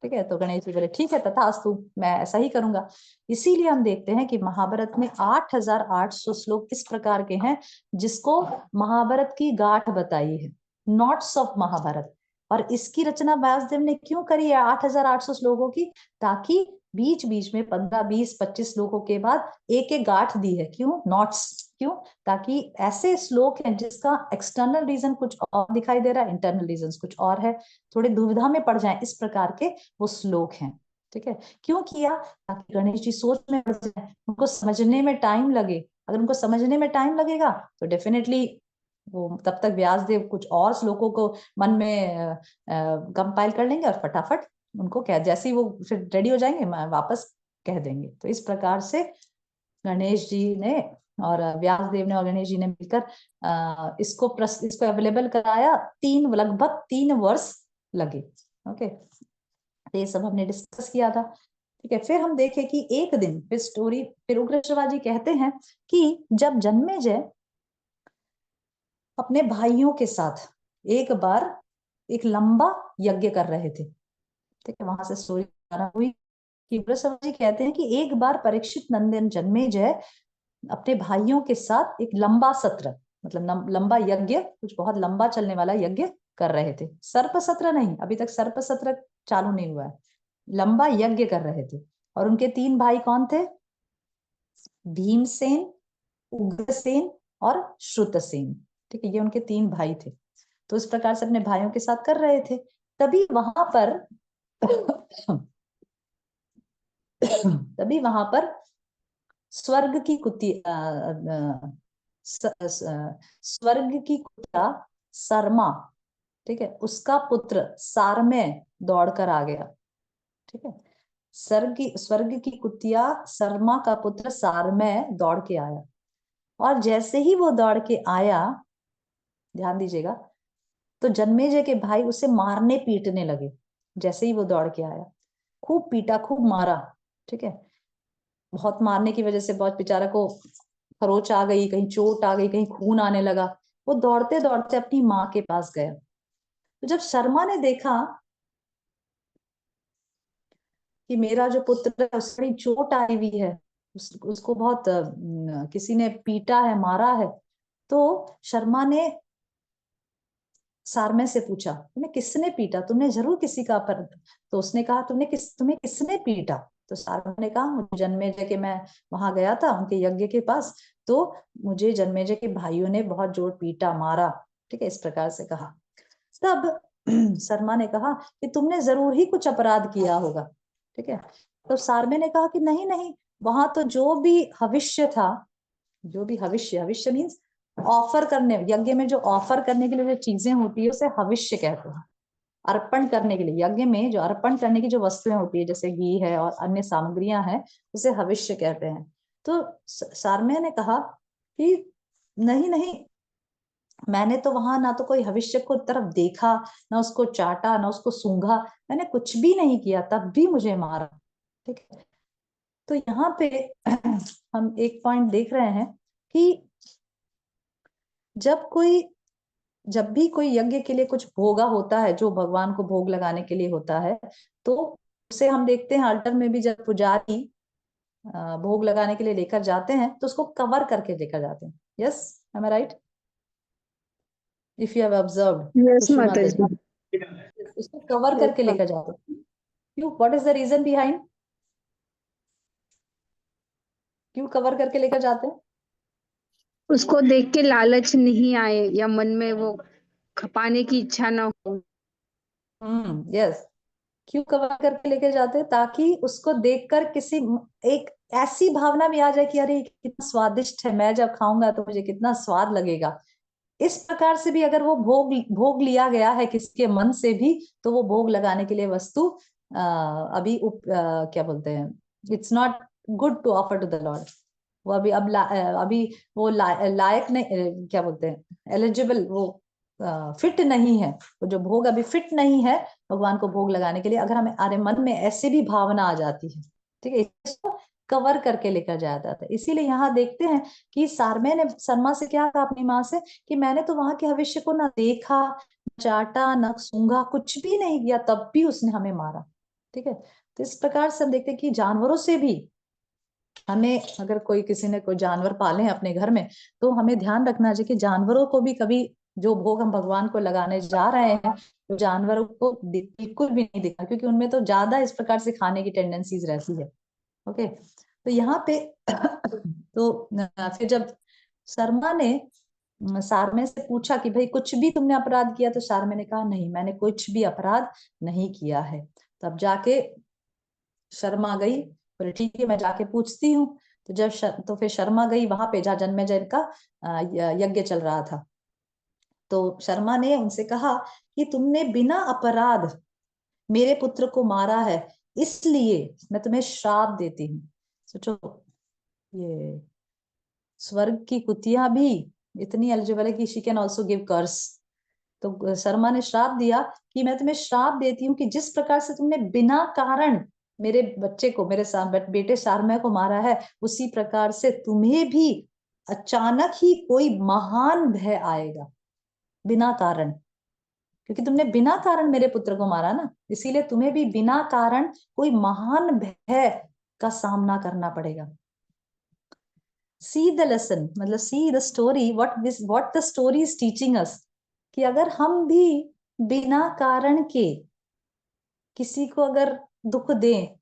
ठीक है, तो गणेश जी बोले ठीक है तथास्तु, मैं ऐसा ही करूंगा. इसीलिए हम देखते हैं कि महाभारत में 8800 श्लोक इस प्रकार के हैं जिसको महाभारत की गांठ बताई है, नॉट्स ऑफ महाभारत. और इसकी रचना व्यासदेव ने क्यों करी है 8,800 श्लोकों की? ताकि बीच बीच में 15, 20, 25 श्लोकों के बाद एक एक गांठ दी है। क्यों? नोट्स। क्यों? ताकि ऐसे श्लोक हैं जिसका एक्सटर्नल रीजन कुछ और दिखाई दे रहा है, इंटरनल रीजन कुछ और है, थोड़े दुविधा में पड़ जाए, इस प्रकार के वो श्लोक हैं। ठीक है, क्यों किया? ताकि गणेश जी सोच में पड़ जाए, उनको समझने में टाइम लगे। अगर उनको समझने में टाइम लगेगा तो डेफिनेटली वो तब तक व्यासदेव कुछ और श्लोकों को मन में कंपाइल कर लेंगे और फटाफट उनको कह, जैसे ही वो फिर रेडी हो जाएंगे वापस कह देंगे। तो इस प्रकार से गणेश जी ने और व्यासदेव ने और गणेश जी ने मिलकर इसको अवेलेबल कराया। लगभग 3 वर्ष लगे। ओके, तो ये सब हमने डिस्कस किया था। ठीक है, फिर हम देखें कि एक दिन फिर उग्र शिवाजी कहते हैं कि जब जन्मेजय अपने भाइयों के साथ एक बार एक लंबा यज्ञ कर रहे थे। ठीक है, वहां से स्टोरी हुई कि उग्र शिवाजी कहते हैं कि एक बार परीक्षित नंदन जन्मेजय अपने भाइयों के साथ एक लंबा सत्र, मतलब लंबा यज्ञ, कुछ बहुत लंबा चलने वाला यज्ञ कर रहे थे। सर्प सत्र नहीं, अभी तक सर्प सत्र चालू नहीं हुआ है, लंबा यज्ञ कर रहे थे। और उनके 3 भाई कौन थे? भीमसेन, उग्रसेन और श्रुतसेन। ठीक है, ये उनके 3 भाई थे। तो इस प्रकार से अपने भाइयों के साथ कर रहे थे। तभी वहां पर स्वर्ग की स्वर्ग की कुतिया सरमा, ठीक है, उसका पुत्र सारमेय दौड़कर आ गया। ठीक है, स्वर्ग की कुतिया सरमा का पुत्र सारमेय दौड़ के आया। और जैसे ही वो दौड़ के आया, ध्यान दीजिएगा, तो जन्मेजय के भाई उसे मारने पीटने लगे। जैसे ही वो दौड़ के आया, खूब पीटा, खूब मारा। ठीक है, बहुत मारने की वजह से बहुत बेचारा को खरोच आ गई, कहीं चोट आ गई, कहीं खून आने लगा। वो दौड़ते दौड़ते अपनी माँ के पास गया। तो जब शर्मा ने देखा कि मेरा जो पुत्र है उसको बड़ी चोट आई हुई है, उसको बहुत किसी ने पीटा है, मारा है, तो शर्मा ने सारमेय से पूछा, तुम्हें किसने पीटा? तुमने जरूर किसी का पर। तो उसने कहा, तुम्हें किसने पीटा? तो सारमेय ने कहा, मुझे जन्मेजय के, मैं वहां गया था उनके यज्ञ के पास, तो मुझे जन्मेजय के भाइयों ने बहुत जोर पीटा, मारा। ठीक है, इस प्रकार से कहा। तब शर्मा ने कहा कि तुमने जरूर ही कुछ अपराध किया होगा। ठीक है, तो सारमेय ने कहा कि नहीं नहीं, वहां तो जो भी हविष्य था, जो भी हविष्य मीन्स ऑफर करने, यज्ञ में जो ऑफर करने के लिए जो चीजें होती है उसे हविष्य कहते हैं। अर्पण करने के लिए, यज्ञ में जो अर्पण करने की जो वस्तुएं होती है, जैसे घी है और अन्य सामग्रियां हैं, उसे हविष्य कहते हैं। तो सारमेय ने कहा कि नहीं नहीं, मैंने तो वहां ना तो कोई हविष्य को तरफ देखा, ना उसको चाटा, ना उसको सूंघा, मैंने कुछ भी नहीं किया, तब भी मुझे मारा। ठीक है, तो यहाँ पे हम एक पॉइंट देख रहे हैं कि जब भी कोई यज्ञ के लिए कुछ भोगा होता है, जो भगवान को भोग लगाने के लिए होता है, तो उसे हम देखते हैं अल्टर में भी, जब पुजारी भोग लगाने के लिए लेकर जाते हैं तो उसको कवर करके लेकर जाते हैं। Yes, am I right? If you have observed, yes Sushma माता माता जी। जी, उसको कवर करके यस, लेकर जाते हैं। क्यों? What is the reason behind? क्यों कवर करके लेकर जाते हैं? उसको देख के लालच नहीं आए या मन में वो खपाने की इच्छा ना हो। यस, क्यों कवर करके लेके जाते हैं? ताकि उसको देखकर एक ऐसी भावना भी आ जाए कि अरे कितना स्वादिष्ट है, मैं जब खाऊंगा तो मुझे कितना स्वाद लगेगा। इस प्रकार से भी अगर वो भोग भोग लिया गया है किसके मन से भी, तो वो भोग लगाने के लिए वस्तु क्या बोलते हैं, it's not good to offer to the lord. वो अभी वो लायक नहीं, क्या बोलते हैं, एलिजिबल, वो फिट नहीं है। वो जो भोग अभी फिट नहीं है भगवान को भोग लगाने के लिए। अगर हमें अरे मन में ऐसे भी भावना आ जाती है, ठीक है, इसको कवर करके लेकर जाया जाता है। इसीलिए यहाँ देखते हैं कि सारमेय ने शर्मा से क्या कहा अपनी माँ से कि मैंने तो वहां के हविष्य को ना देखा, न चाटा, न सूंघा, कुछ भी नहीं किया, तब भी उसने हमें मारा। ठीक है, तो इस प्रकार से हम देखते हैं कि जानवरों से भी हमें, अगर किसी ने कोई जानवर पाले हैं अपने घर में, तो हमें ध्यान रखना चाहिए कि जानवरों को भी कभी जो भोग हम भगवान को लगाने जा रहे हैं तो जानवरों को बिल्कुल भी नहीं दिखा, क्योंकि उनमें तो ज्यादा इस प्रकार से खाने की टेंडेंसीज रहती है। ओके, तो यहाँ पे तो फिर जब शर्मा ने शारमे से पूछा कि भाई कुछ भी तुमने अपराध किया, तो शारमे ने कहा नहीं, मैंने कुछ भी अपराध नहीं किया है। तब जाके शर्मा गई, बोले ठीक है मैं जाके पूछती हूँ। तो तो फिर शर्मा गई वहां पे जहाँ जन्मेजय का यज्ञ चल रहा था। तो शर्मा ने उनसे कहा कि तुमने बिना अपराध मेरे पुत्र को मारा है, इसलिए मैं तुम्हें श्राप देती हूँ। सोचो, ये स्वर्ग की कुतियां भी इतनी एलिजिबल है कि शी कैन ऑल्सो गिव कर्स। तो शर्मा ने श्राप दिया कि मैं तुम्हें श्राप देती हूँ कि जिस प्रकार से तुमने बिना कारण मेरे बच्चे को, मेरे बेटे शारमय को मारा है, उसी प्रकार से तुम्हें भी अचानक ही कोई महान भय आएगा, बिना कारण। क्योंकि तुमने बिना कारण मेरे पुत्र को मारा ना, इसीलिए तुम्हें भी बिना कारण कोई महान भय का सामना करना पड़ेगा। सी द लेसन, मतलब see the story, what the story is teaching us, कि अगर हम भी बिना कारण के किसी को अगर दुख दें,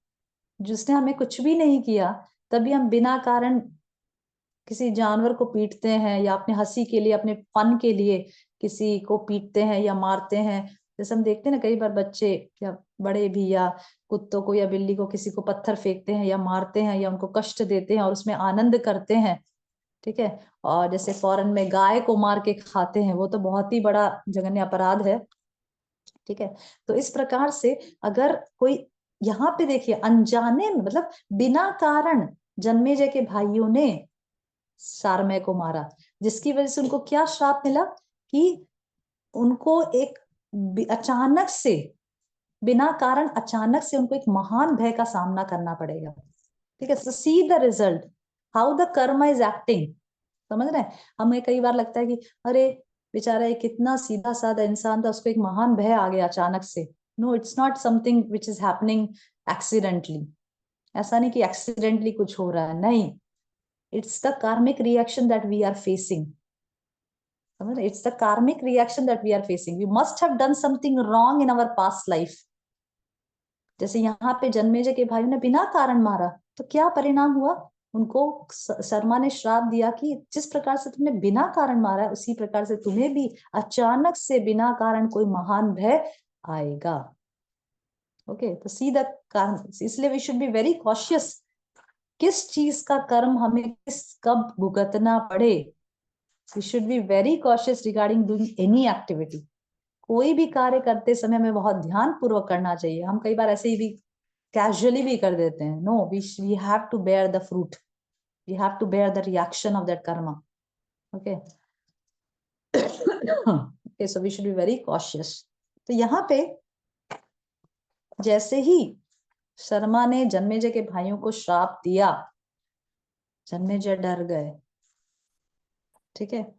जिसने हमें कुछ भी नहीं किया, तभी हम बिना कारण किसी जानवर को पीटते हैं, या अपने हंसी के लिए, अपने फन के लिए किसी को पीटते हैं या मारते हैं। जैसे हम देखते हैं ना, कई बार बच्चे या बड़े भी, या कुत्तों को या बिल्ली को, किसी को पत्थर फेंकते हैं या मारते हैं या उनको कष्ट देते हैं और उसमें आनंद करते हैं। ठीक है, और जैसे फॉरेन में गाय को मार के खाते हैं, वो तो बहुत ही बड़ा जघन्य अपराध है। ठीक है, तो इस प्रकार से अगर कोई, यहाँ पे देखिए अनजाने में, मतलब बिना कारण जन्मेजय के भाइयों ने शारमय को मारा, जिसकी वजह से उनको क्या श्राप मिला कि उनको एक अचानक से, बिना कारण अचानक से उनको एक महान भय का सामना करना पड़ेगा। ठीक है, so see the result, how the karma is acting. समझ रहे हैं? हमें कई बार लगता है कि अरे बेचारा एक कितना सीधा साधा इंसान था, उसको एक महान भय आ गया अचानक से। No, it's not something which is happening accidentally. ऐसा नहीं कि एक्सीडेंटली कुछ हो रहा है, नहीं, it's the karmic reaction that we are facing. It's the karmic reaction that we are facing. We must have done something wrong in our past life. जैसे यहाँ पे जन्मेजय के भाई ने बिना कारण मारा, तो क्या परिणाम हुआ? उनको शर्मा ने श्राप दिया कि जिस प्रकार से तुमने बिना कारण मारा, उसी प्रकार से तुम्हें भी अचानक से बिना कारण कोई महान भय आएगा। ओके, तो सी द कारण, इसलिए we should be very cautious, किस चीज का कर्म हमें किस कब भुगतना पड़े। We should be very cautious regarding doing any activity. कोई भी कार्य करते समय हमें बहुत ध्यान पूर्वक करना चाहिए। हम कई बार ऐसे ही भी कैजुअली भी कर देते हैं। No, we have to bear the fruit. We have to bear the reaction of that karma. Okay. Okay, so we should be very cautious. तो यहाँ पे जैसे ही शर्मा ने जन्मेजय के भाइयों को श्राप दिया, जन्मेजय डर गए। ठीक है,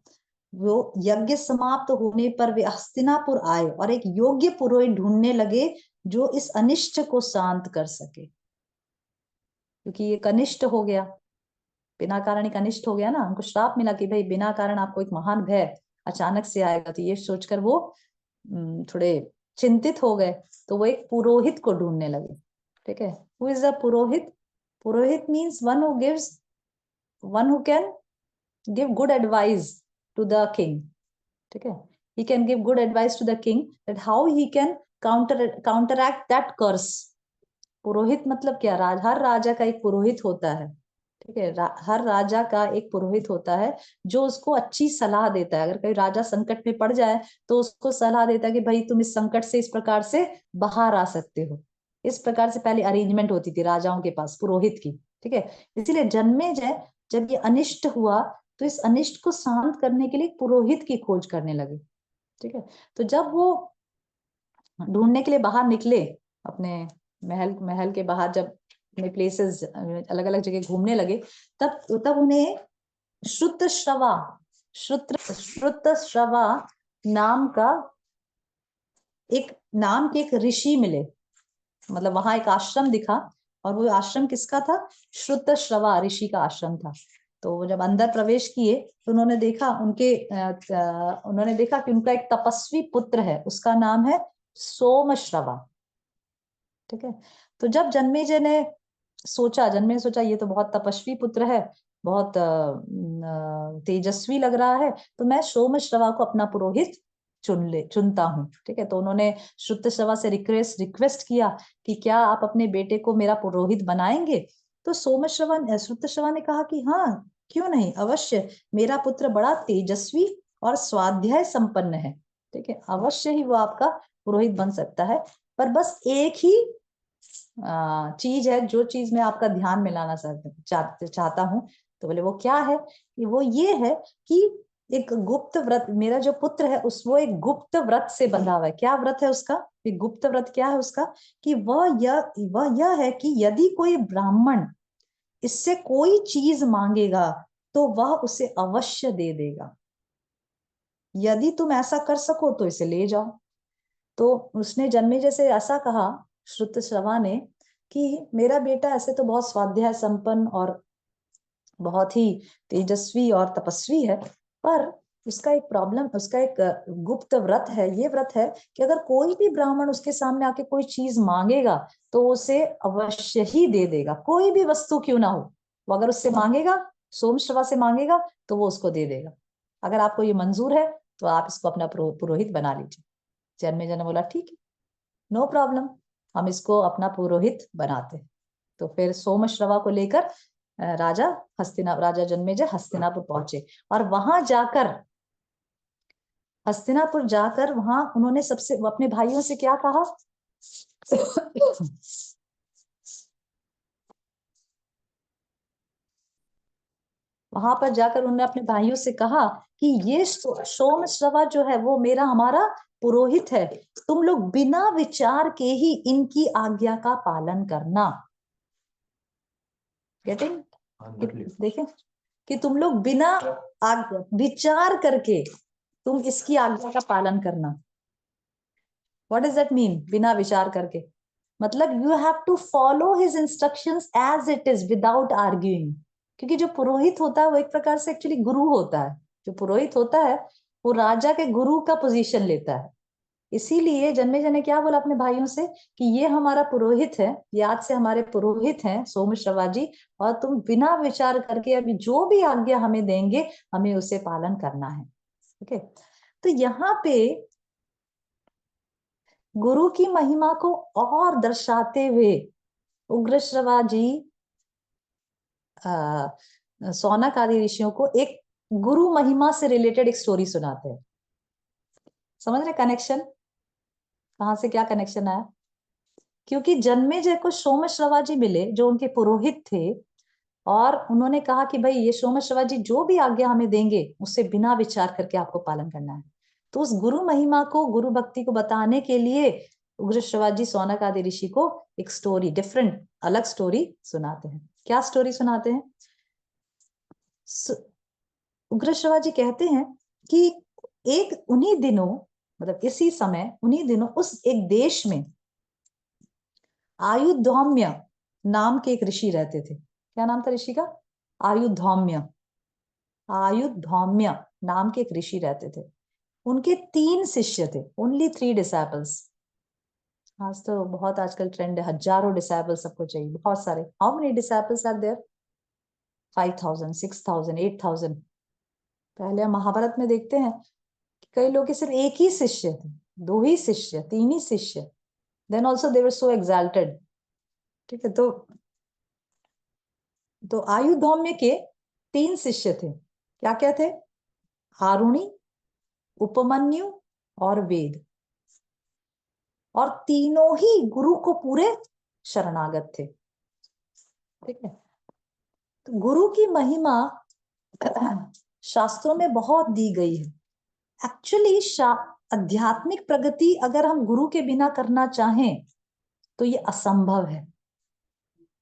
वो यज्ञ समाप्त होने पर वे हस्तिनापुर आए और एक योग्य पुरोहित ढूंढने लगे जो इस अनिष्ट को शांत कर सके। क्योंकि ये अनिष्ट हो गया, बिना कारण एक अनिष्ट हो गया ना, उनको श्राप मिला कि भाई बिना कारण आपको एक महान भय अचानक से आएगा। तो ये सोचकर वो थोड़े चिंतित हो गए, तो वो एक पुरोहित को ढूंढने लगे। ठीक है, who is a purohit? Purohit means one who can give good advice to the king. ठीक है, he can give good advice to the king that how he can counteract that curse. पुरोहित मतलब क्या? हर राजा का एक पुरोहित होता है। ठीक है, हर राजा का एक पुरोहित होता है जो उसको अच्छी सलाह देता है। अगर कोई राजा संकट में पड़ जाए तो उसको सलाह देता है कि भाई तुम इस संकट से इस प्रकार से बाहर आ सकते हो। इस प्रकार से पहले अरेंजमेंट होती थी राजाओं के पास पुरोहित की। ठीक है, इसीलिए जन्मेजय जब ये अनिष्ट हुआ तो इस अनिष्ट को शांत करने के लिए पुरोहित की खोज करने लगे। ठीक है, तो जब वो ढूंढने के लिए बाहर निकले, अपने महल के बाहर जब अपने प्लेसेस अलग अलग जगह घूमने लगे, तब उन्हें श्रुतश्रवा नाम के एक ऋषि मिले। मतलब वहां एक आश्रम दिखा, और वो आश्रम किसका था? श्रुतश्रवा ऋषि का आश्रम था। तो वो जब अंदर प्रवेश किए तो उन्होंने देखा कि उनका एक तपस्वी पुत्र है, उसका नाम है सोमश्रवा। ठीक है, तो जब जन्मेजय ने सोचा ये तो बहुत तपस्वी पुत्र है, बहुत तेजस्वी लग रहा है, तो मैं सोमश्रवा को अपना पुरोहित चुनता हूँ। ठीक है, तो उन्होंने श्रुतश्रवा से रिक्वेस्ट किया कि क्या आप अपने बेटे को मेरा पुरोहित बनाएंगे। तो श्रुतश्रवा ने कहा कि हाँ, क्यों नहीं, अवश्य, मेरा पुत्र बड़ा तेजस्वी और स्वाध्याय संपन्न है। ठीक है, अवश्य ही वो आपका पुरोहित बन सकता है, पर बस एक ही चीज है जो चीज मैं आपका ध्यान में लाना चाहता हूँ। तो बोले वो क्या है? वो ये है कि एक गुप्त व्रत, मेरा जो पुत्र है वो एक गुप्त व्रत से बंधा हुआ है। क्या व्रत है उसका? एक गुप्त व्रत क्या है उसका? कि वह यह है कि यदि कोई ब्राह्मण इससे कोई चीज मांगेगा तो वह उसे अवश्य दे देगा। यदि तुम ऐसा कर सको तो इसे ले जाओ। तो उसने जन्मेजय से ऐसा कहा, श्रुतश्रवा ने, कि मेरा बेटा ऐसे तो बहुत स्वाध्याय संपन्न और बहुत ही तेजस्वी और तपस्वी है, पर उसका एक प्रॉब्लम, उसका एक गुप्त व्रत है। ये व्रत है कि अगर कोई भी ब्राह्मण उसके सामने आके कोई चीज मांगेगा तो उसे अवश्य ही दे देगा, कोई भी वस्तु क्यों ना हो। वो अगर उससे मांगेगा, सोमश्रवा से मांगेगा, तो वो उसको दे देगा। अगर आपको ये मंजूर है तो आप इसको अपना पुरोहित बना लीजिए। जन्मेजय ने बोला ठीक है, नो प्रॉब्लम, हम इसको अपना पुरोहित बनाते हैं। तो फिर सोमश्रवा को लेकर राजा जन्मेजय हस्तिनापुर पहुंचे, और हस्तिनापुर जाकर वहां उन्होंने अपने भाइयों से क्या कहा? वहां पर जाकर उन्होंने अपने भाइयों से कहा कि ये सोमश्रवा जो है वो हमारा पुरोहित है, तुम लोग बिना विचार के ही इनकी आज्ञा का पालन करना। गेटिंग? देखें कि तुम लोग बिना विचार करके तुम इसकी आज्ञा का पालन करना। व्हाट डज दैट मीन, बिना विचार करके? मतलब you have to follow his instructions as it is without arguing. क्योंकि जो पुरोहित होता है वो एक प्रकार से एक्चुअली गुरु होता है। जो पुरोहित होता है वो राजा के गुरु का पोजीशन लेता है। इसीलिए जन्मेजय ने क्या बोला अपने भाइयों से कि ये हमारा पुरोहित है, ये आज से हमारे पुरोहित हैं सोमश्रवा जी, और तुम बिना विचार करके अभी जो भी आज्ञा हमें देंगे हमें उसे पालन करना है। ओके, तो यहाँ पे गुरु की महिमा को और दर्शाते हुए उग्रश्रवा जी सौनक आदि ऋषियों को एक गुरु महिमा से रिलेटेड एक स्टोरी सुनाते हैं। समझ रहे कनेक्शन? कहां से क्या कनेक्शन आया? क्योंकि जन्मेजय को सोमश्रवा जी मिले जो उनके पुरोहित थे, और उन्होंने कहा कि भाई ये सोमश्रवा जी जो भी आज्ञा हमें देंगे उससे बिना विचार करके आपको पालन करना है। तो उस गुरु महिमा को, गुरु भक्ति को बताने के लिए उग्रश्रवा जी सौनक आदि ऋषि को एक स्टोरी, डिफरेंट अलग स्टोरी सुनाते हैं। क्या स्टोरी सुनाते हैं? उग्रश्रवा जी कहते हैं कि एक उन्हीं दिनों, मतलब इसी समय, उन्हीं दिनों उस एक देश में आयुधौम्य नाम के एक ऋषि रहते थे। क्या नाम था ऋषि का? आयुधौम्य। आयुधौम्य नाम के एक ऋषि रहते थे। उनके 3 शिष्य थे, ओनली 3 डिसाइपल्स। आज तो बहुत आजकल ट्रेंड है, हजारों डिसाइपल्स सबको चाहिए, बहुत सारे। How many disciples are there? 5000, 6000, 8000। पहले हम महाभारत में देखते हैं कि कई लोग के सिर्फ एक ही शिष्य थे, 2 ही शिष्य, 3 ही शिष्य। Then also they were so exalted. ठीक है, तो आयुधौम्य के 3 शिष्य थे। क्या क्या थे? आरुणि, उपमन्यु और वेद। और तीनों ही गुरु को पूरे शरणागत थे। ठीक है, तो गुरु की महिमा शास्त्रों में बहुत दी गई है। एक्चुअली आध्यात्मिक प्रगति अगर हम गुरु के बिना करना चाहें तो ये असंभव है।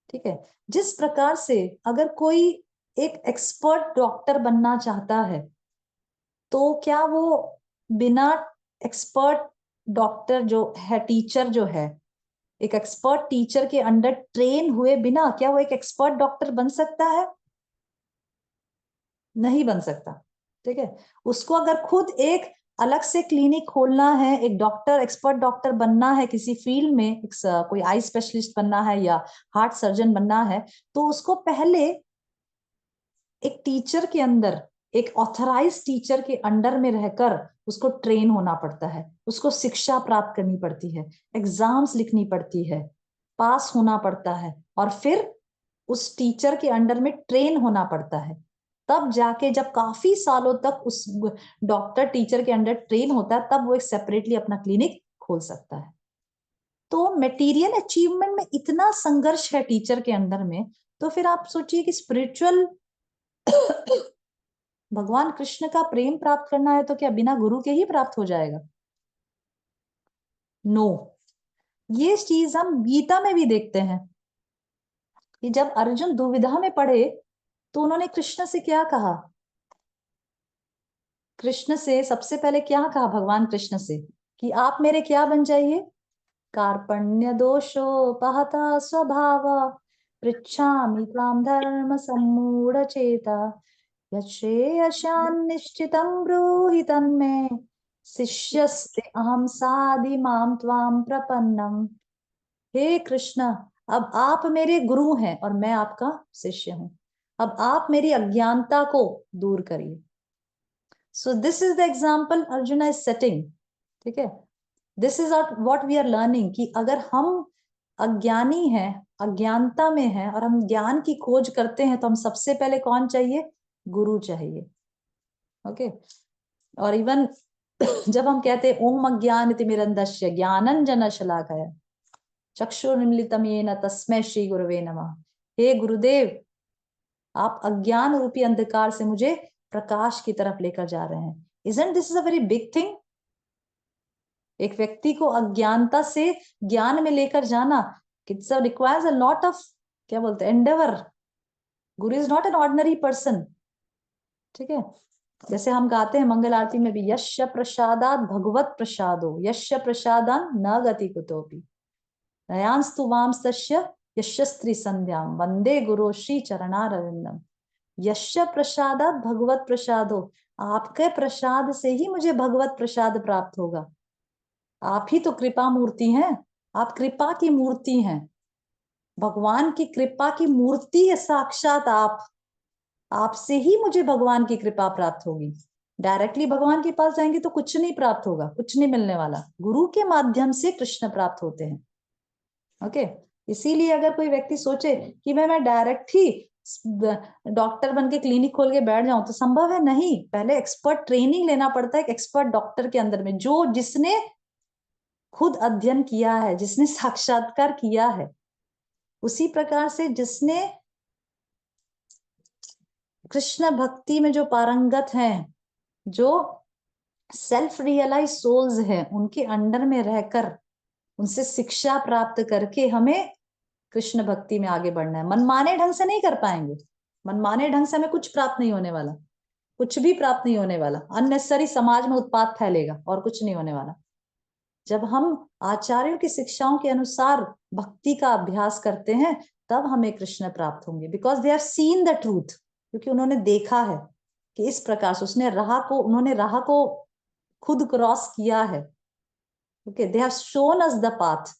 ठीक है, जिस प्रकार से अगर कोई एक एक्सपर्ट डॉक्टर बनना चाहता है तो क्या वो बिना एक्सपर्ट डॉक्टर जो है, टीचर जो है, एक एक्सपर्ट टीचर के अंडर ट्रेन हुए बिना क्या वो एक एक्सपर्ट डॉक्टर बन सकता है? नहीं बन सकता, ठीक है। उसको अगर खुद एक अलग से क्लिनिक खोलना है, एक डॉक्टर, एक्सपर्ट डॉक्टर बनना है किसी फील्ड में, कोई आई स्पेशलिस्ट बनना है या हार्ट सर्जन बनना है, तो उसको पहले एक टीचर के अंदर, एक ऑथराइज टीचर के अंडर में रहकर उसको ट्रेन होना पड़ता है, उसको शिक्षा प्राप्त करनी पड़ती है, एग्जाम्स लिखनी पड़ती है, पास होना पड़ता है, और फिर उस टीचर के अंडर में ट्रेन होना पड़ता है। तब जाके जब काफी सालों तक उस डॉक्टर टीचर के अंडर ट्रेन होता है, तब वो एक सेपरेटली अपना क्लिनिक खोल सकता है। तो मटेरियल अचीवमेंट में इतना संघर्ष है टीचर के अंदर में, तो फिर आप सोचिए कि स्पिरिचुअल भगवान कृष्ण का प्रेम प्राप्त करना है तो क्या बिना गुरु के ही प्राप्त हो जाएगा? नो। ये चीज हम गीता में भी देखते हैं कि जब अर्जुन दुविधा में पड़े तो उन्होंने कृष्ण से क्या कहा? कृष्ण से सबसे पहले क्या कहा भगवान कृष्ण से कि आप मेरे क्या बन जाइए? कार्पण्य दोषोपहता स्वभाव पृच्छामि त्वां धर्म सम्मूढ़ चेता यश्रेयशान् निश्चितं ब्रूहि तन्मे शिष्यस्ते अहं साधि मां त्वां प्रपन्नम। हे कृष्ण, अब आप मेरे गुरु हैं और मैं आपका शिष्य हूं। अब आप मेरी अज्ञानता को दूर करिए। So this is the example Arjuna is setting, ठीक है। This is what we are learning कि अगर हम अज्ञानी हैं, अज्ञानता में हैं और हम ज्ञान की खोज करते हैं, तो हम सबसे पहले कौन चाहिए? गुरु चाहिए। ओके। और इवन जब हम कहते हैं ओम अज्ञानतिमिरन्धस्य ज्ञानंजनशलाकया चक्षुरुन्मीलितं येन तस्मै श्री गुरवे नमः। हे गुरुदेव, आप अज्ञान रूपी अंधकार से मुझे प्रकाश की तरफ लेकर जा रहे हैं। Isn't this is a very big thing? एक व्यक्ति को अज्ञानता से ज्ञान में लेकर जाना, it's requires a lot of, क्या बोलते हैं, Endeavour. Guru is not an ordinary person, ठीक है। जैसे हम गाते हैं मंगल आरती में भी, यश प्रसादात भगवत प्रसादो यश प्रसादान न गति कुतोपि नयांस्तु वामस्तस्य यशस्त्री संध्याम वंदे गुरु श्री चरणारविंदम। यश प्रसादात भगवत प्रसादो, आपके प्रसाद से ही मुझे भगवत प्रसाद प्राप्त होगा। आप ही तो कृपा मूर्ति हैं, आप कृपा की मूर्ति हैं, भगवान की कृपा की मूर्ति है साक्षात आप। आपसे ही मुझे भगवान की कृपा प्राप्त होगी। डायरेक्टली भगवान के पास जाएंगे तो कुछ नहीं प्राप्त होगा, कुछ नहीं मिलने वाला। गुरु के माध्यम से कृष्ण प्राप्त होते हैं। ओके। इसीलिए अगर कोई व्यक्ति सोचे कि मैं डायरेक्ट ही डॉक्टर बन के क्लिनिक खोल के बैठ जाऊं, तो संभव है नहीं। पहले एक्सपर्ट ट्रेनिंग लेना पड़ता है एक एक्सपर्ट डॉक्टर के अंदर में, जो जिसने खुद अध्ययन किया है, जिसने साक्षात्कार किया है। उसी प्रकार से जिसने कृष्ण भक्ति में जो पारंगत हैं, जो सेल्फ रियलाइज सोल्स हैं, उनके अंडर में रहकर उनसे शिक्षा प्राप्त करके हमें कृष्ण भक्ति में आगे बढ़ना है। मनमाने ढंग से नहीं कर पाएंगे। मनमाने ढंग से हमें कुछ प्राप्त नहीं होने वाला, कुछ भी प्राप्त नहीं होने वाला। अननेसेसरी समाज में उत्पात फैलेगा और कुछ नहीं होने वाला। जब हम आचार्यों की शिक्षाओं के अनुसार भक्ति का अभ्यास करते हैं, तब हमें कृष्ण प्राप्त होंगे। Because they have seen the truth, क्योंकि उन्होंने देखा है कि इस प्रकार से उन्होंने राह को खुद क्रॉस किया है। Okay, they have shown us the path.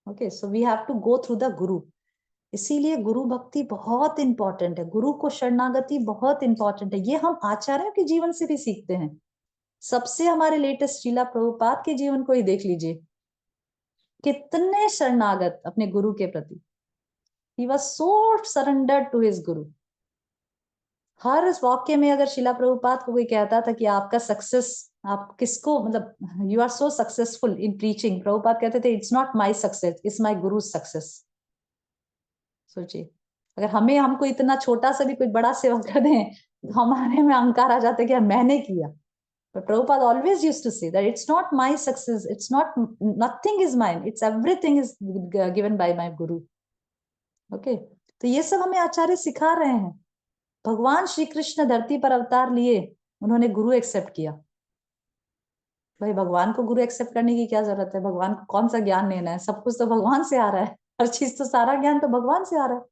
Okay, so we have to go through the guru. इसीलिए गुरु भक्ति बहुत इंपॉर्टेंट है, गुरु को शरणागति बहुत इंपॉर्टेंट है। ये हम आचार्यों के जीवन से भी सीखते हैं। सबसे हमारे लेटेस्ट श्रीला प्रभुपाद के जीवन को ही देख लीजिए, कितने शरणागत अपने गुरु के प्रति। He was so surrendered to his गुरु। हर इस वाक्य में अगर शिला प्रभुपाद को कोई कहता था कि आपका सक्सेस, आप किसको, मतलब you are so successful in preaching, Prabhupada कहते थे it's not my success, it's my guru success. सोचिए, अगर हमको इतना छोटा सा भी कोई बड़ा सेवा कर दें, हमारे में अहंकार आ जाता है कि मैंने किया। But Prabhupada always used to say that it's not my success, it's not, nothing is mine, it's everything is given by my guru. Okay, तो ये सब हमें आचार्य सिखा रहे हैं। भगवान श्री कृष्ण धरती पर अवतार लिए, उन्होंने गुरु एक्सेप्ट किया। भाई भगवान को गुरु एक्सेप्ट करने की क्या जरूरत है? भगवान को कौन सा ज्ञान लेना है? सब कुछ तो भगवान से आ रहा है, हर चीज तो, सारा ज्ञान तो भगवान से आ रहा है।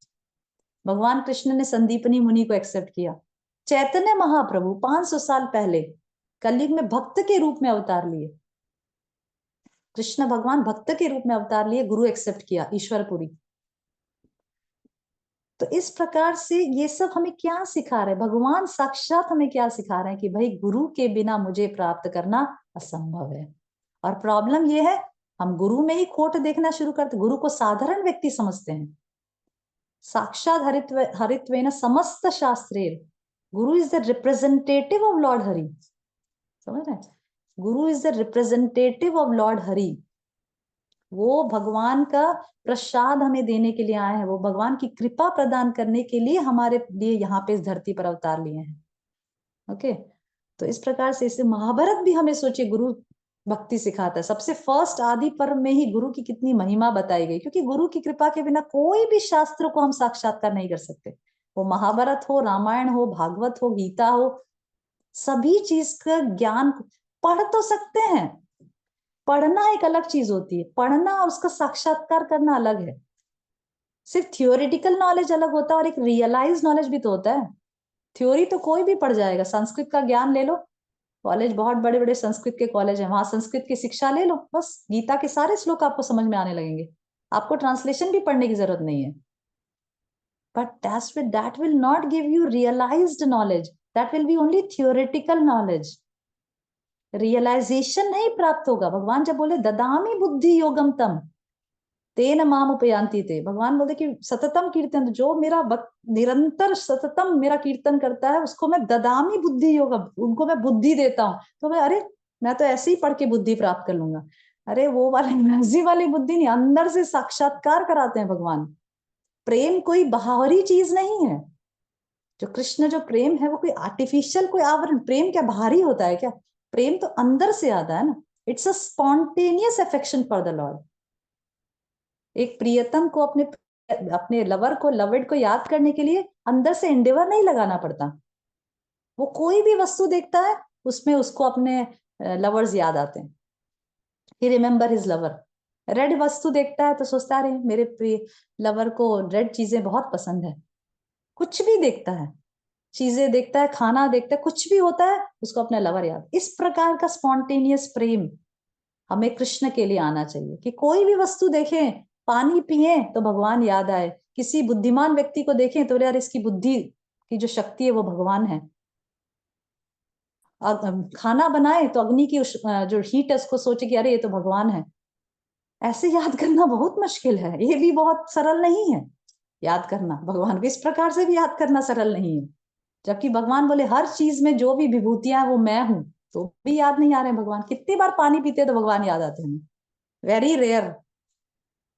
भगवान कृष्ण ने संदीपनी मुनि को एक्सेप्ट किया। चैतन्य महाप्रभु 500 साल पहले कलयुग में भक्त के रूप में अवतार लिए। कृष्ण भगवान भक्त के रूप में अवतार लिए, गुरु एक्सेप्ट किया, ईश्वरपुरी। तो इस प्रकार से ये सब हमें क्या सिखा रहे हैं? भगवान साक्षात हमें क्या सिखा रहे हैं कि भाई गुरु के बिना मुझे प्राप्त करना असंभव है। और प्रॉब्लम ये है, हम गुरु में ही खोट देखना शुरू करते, गुरु को साधारण व्यक्ति समझते हैं। साक्षात हरित्वेन समस्त शास्त्रेर, गुरु is the representative of Lord Hari. समझ रहे? गुरु is the representative of Lord Hari. वो भगवान का प्रसाद हमें देने के लिए आए हैं, वो भगवान की कृपा प्रदान करने के लिए हमारे लिए यहाँ पे इस धरती पर अवतार लिए हैं। ओके, तो इस प्रकार से इसे महाभारत भी हमें सोचिए गुरु भक्ति सिखाता है। सबसे फर्स्ट आदि पर्व में ही गुरु की कितनी महिमा बताई गई, क्योंकि गुरु की कृपा के बिना कोई भी शास्त्र को हम साक्षात्कार नहीं कर सकते। वो महाभारत हो, रामायण हो, भागवत हो, गीता हो, सभी चीज का ज्ञान पढ़ तो सकते हैं, पढ़ना एक अलग चीज होती है, पढ़ना और उसका साक्षात्कार करना अलग है। सिर्फ थियोरिटिकल नॉलेज अलग होता है और एक रियलाइज नॉलेज भी तो होता है। थ्योरी तो कोई भी पढ़ जाएगा, संस्कृत का ज्ञान ले लो, कॉलेज बहुत बड़े बड़े संस्कृत के कॉलेज हैं, वहां संस्कृत की शिक्षा ले लो, बस गीता के सारे श्लोक आपको समझ में आने लगेंगे, आपको ट्रांसलेशन भी पढ़ने की जरूरत नहीं है। But that will not give you realized knowledge, that will be only theoretical knowledge। Realization नहीं प्राप्त होगा। भगवान जब बोले ददामी बुद्धि योगम तम तेन माम उपयांति थे, भगवान बोलते कि सततम कीर्तन, जो मेरा निरंतर सततम मेरा कीर्तन करता है उसको मैं ददामी बुद्धि योगम, उनको मैं बुद्धि देता हूँ। तो मैं अरे मैं तो ऐसे ही पढ़ के बुद्धि प्राप्त कर लूंगा। अरे वो वाली मर्जी वाली बुद्धि नहीं, अंदर से साक्षात्कार कराते हैं भगवान। प्रेम कोई बाहरी चीज नहीं है। जो कृष्ण जो प्रेम है वो कोई आर्टिफिशियल कोई आवरण, प्रेम क्या बाहरी होता है क्या? प्रेम तो अंदर से आता है ना। It's a spontaneous affection for the Lord. एक प्रियतम को अपने अपने लवर को, लवर्ड को याद करने के लिए अंदर से एंडेवर नहीं लगाना पड़ता। वो कोई भी वस्तु देखता है उसमें उसको अपने लवर्स याद आते हैं। ही रिमेम्बर हिज लवर। रेड वस्तु देखता है तो सोचता है मेरे प्रिय लवर को रेड चीजें बहुत पसंद है। कुछ भी देखता है, चीजें देखता है, खाना देखता है, कुछ भी होता है उसको अपना लवर याद। इस प्रकार का स्पॉन्टेनियस प्रेम हमें कृष्ण के लिए आना चाहिए कि कोई भी वस्तु देखें, पानी पिए तो भगवान याद आए, किसी बुद्धिमान व्यक्ति को देखें तो यार इसकी बुद्धि की जो शक्ति है वो भगवान है। खाना बनाए तो अग्नि की जो हीट है उसको सोचे कि अरे ये तो भगवान है। ऐसे याद करना बहुत मुश्किल है, ये भी बहुत सरल नहीं है याद करना भगवान को। इस प्रकार से भी याद करना सरल नहीं है, जबकि भगवान बोले हर चीज में जो भी विभूतियां है वो मैं हूं, तो भी याद नहीं आ रहे हैं भगवान। कितनी बार पानी पीते हैं तो भगवान याद आते हैं? वेरी रेयर,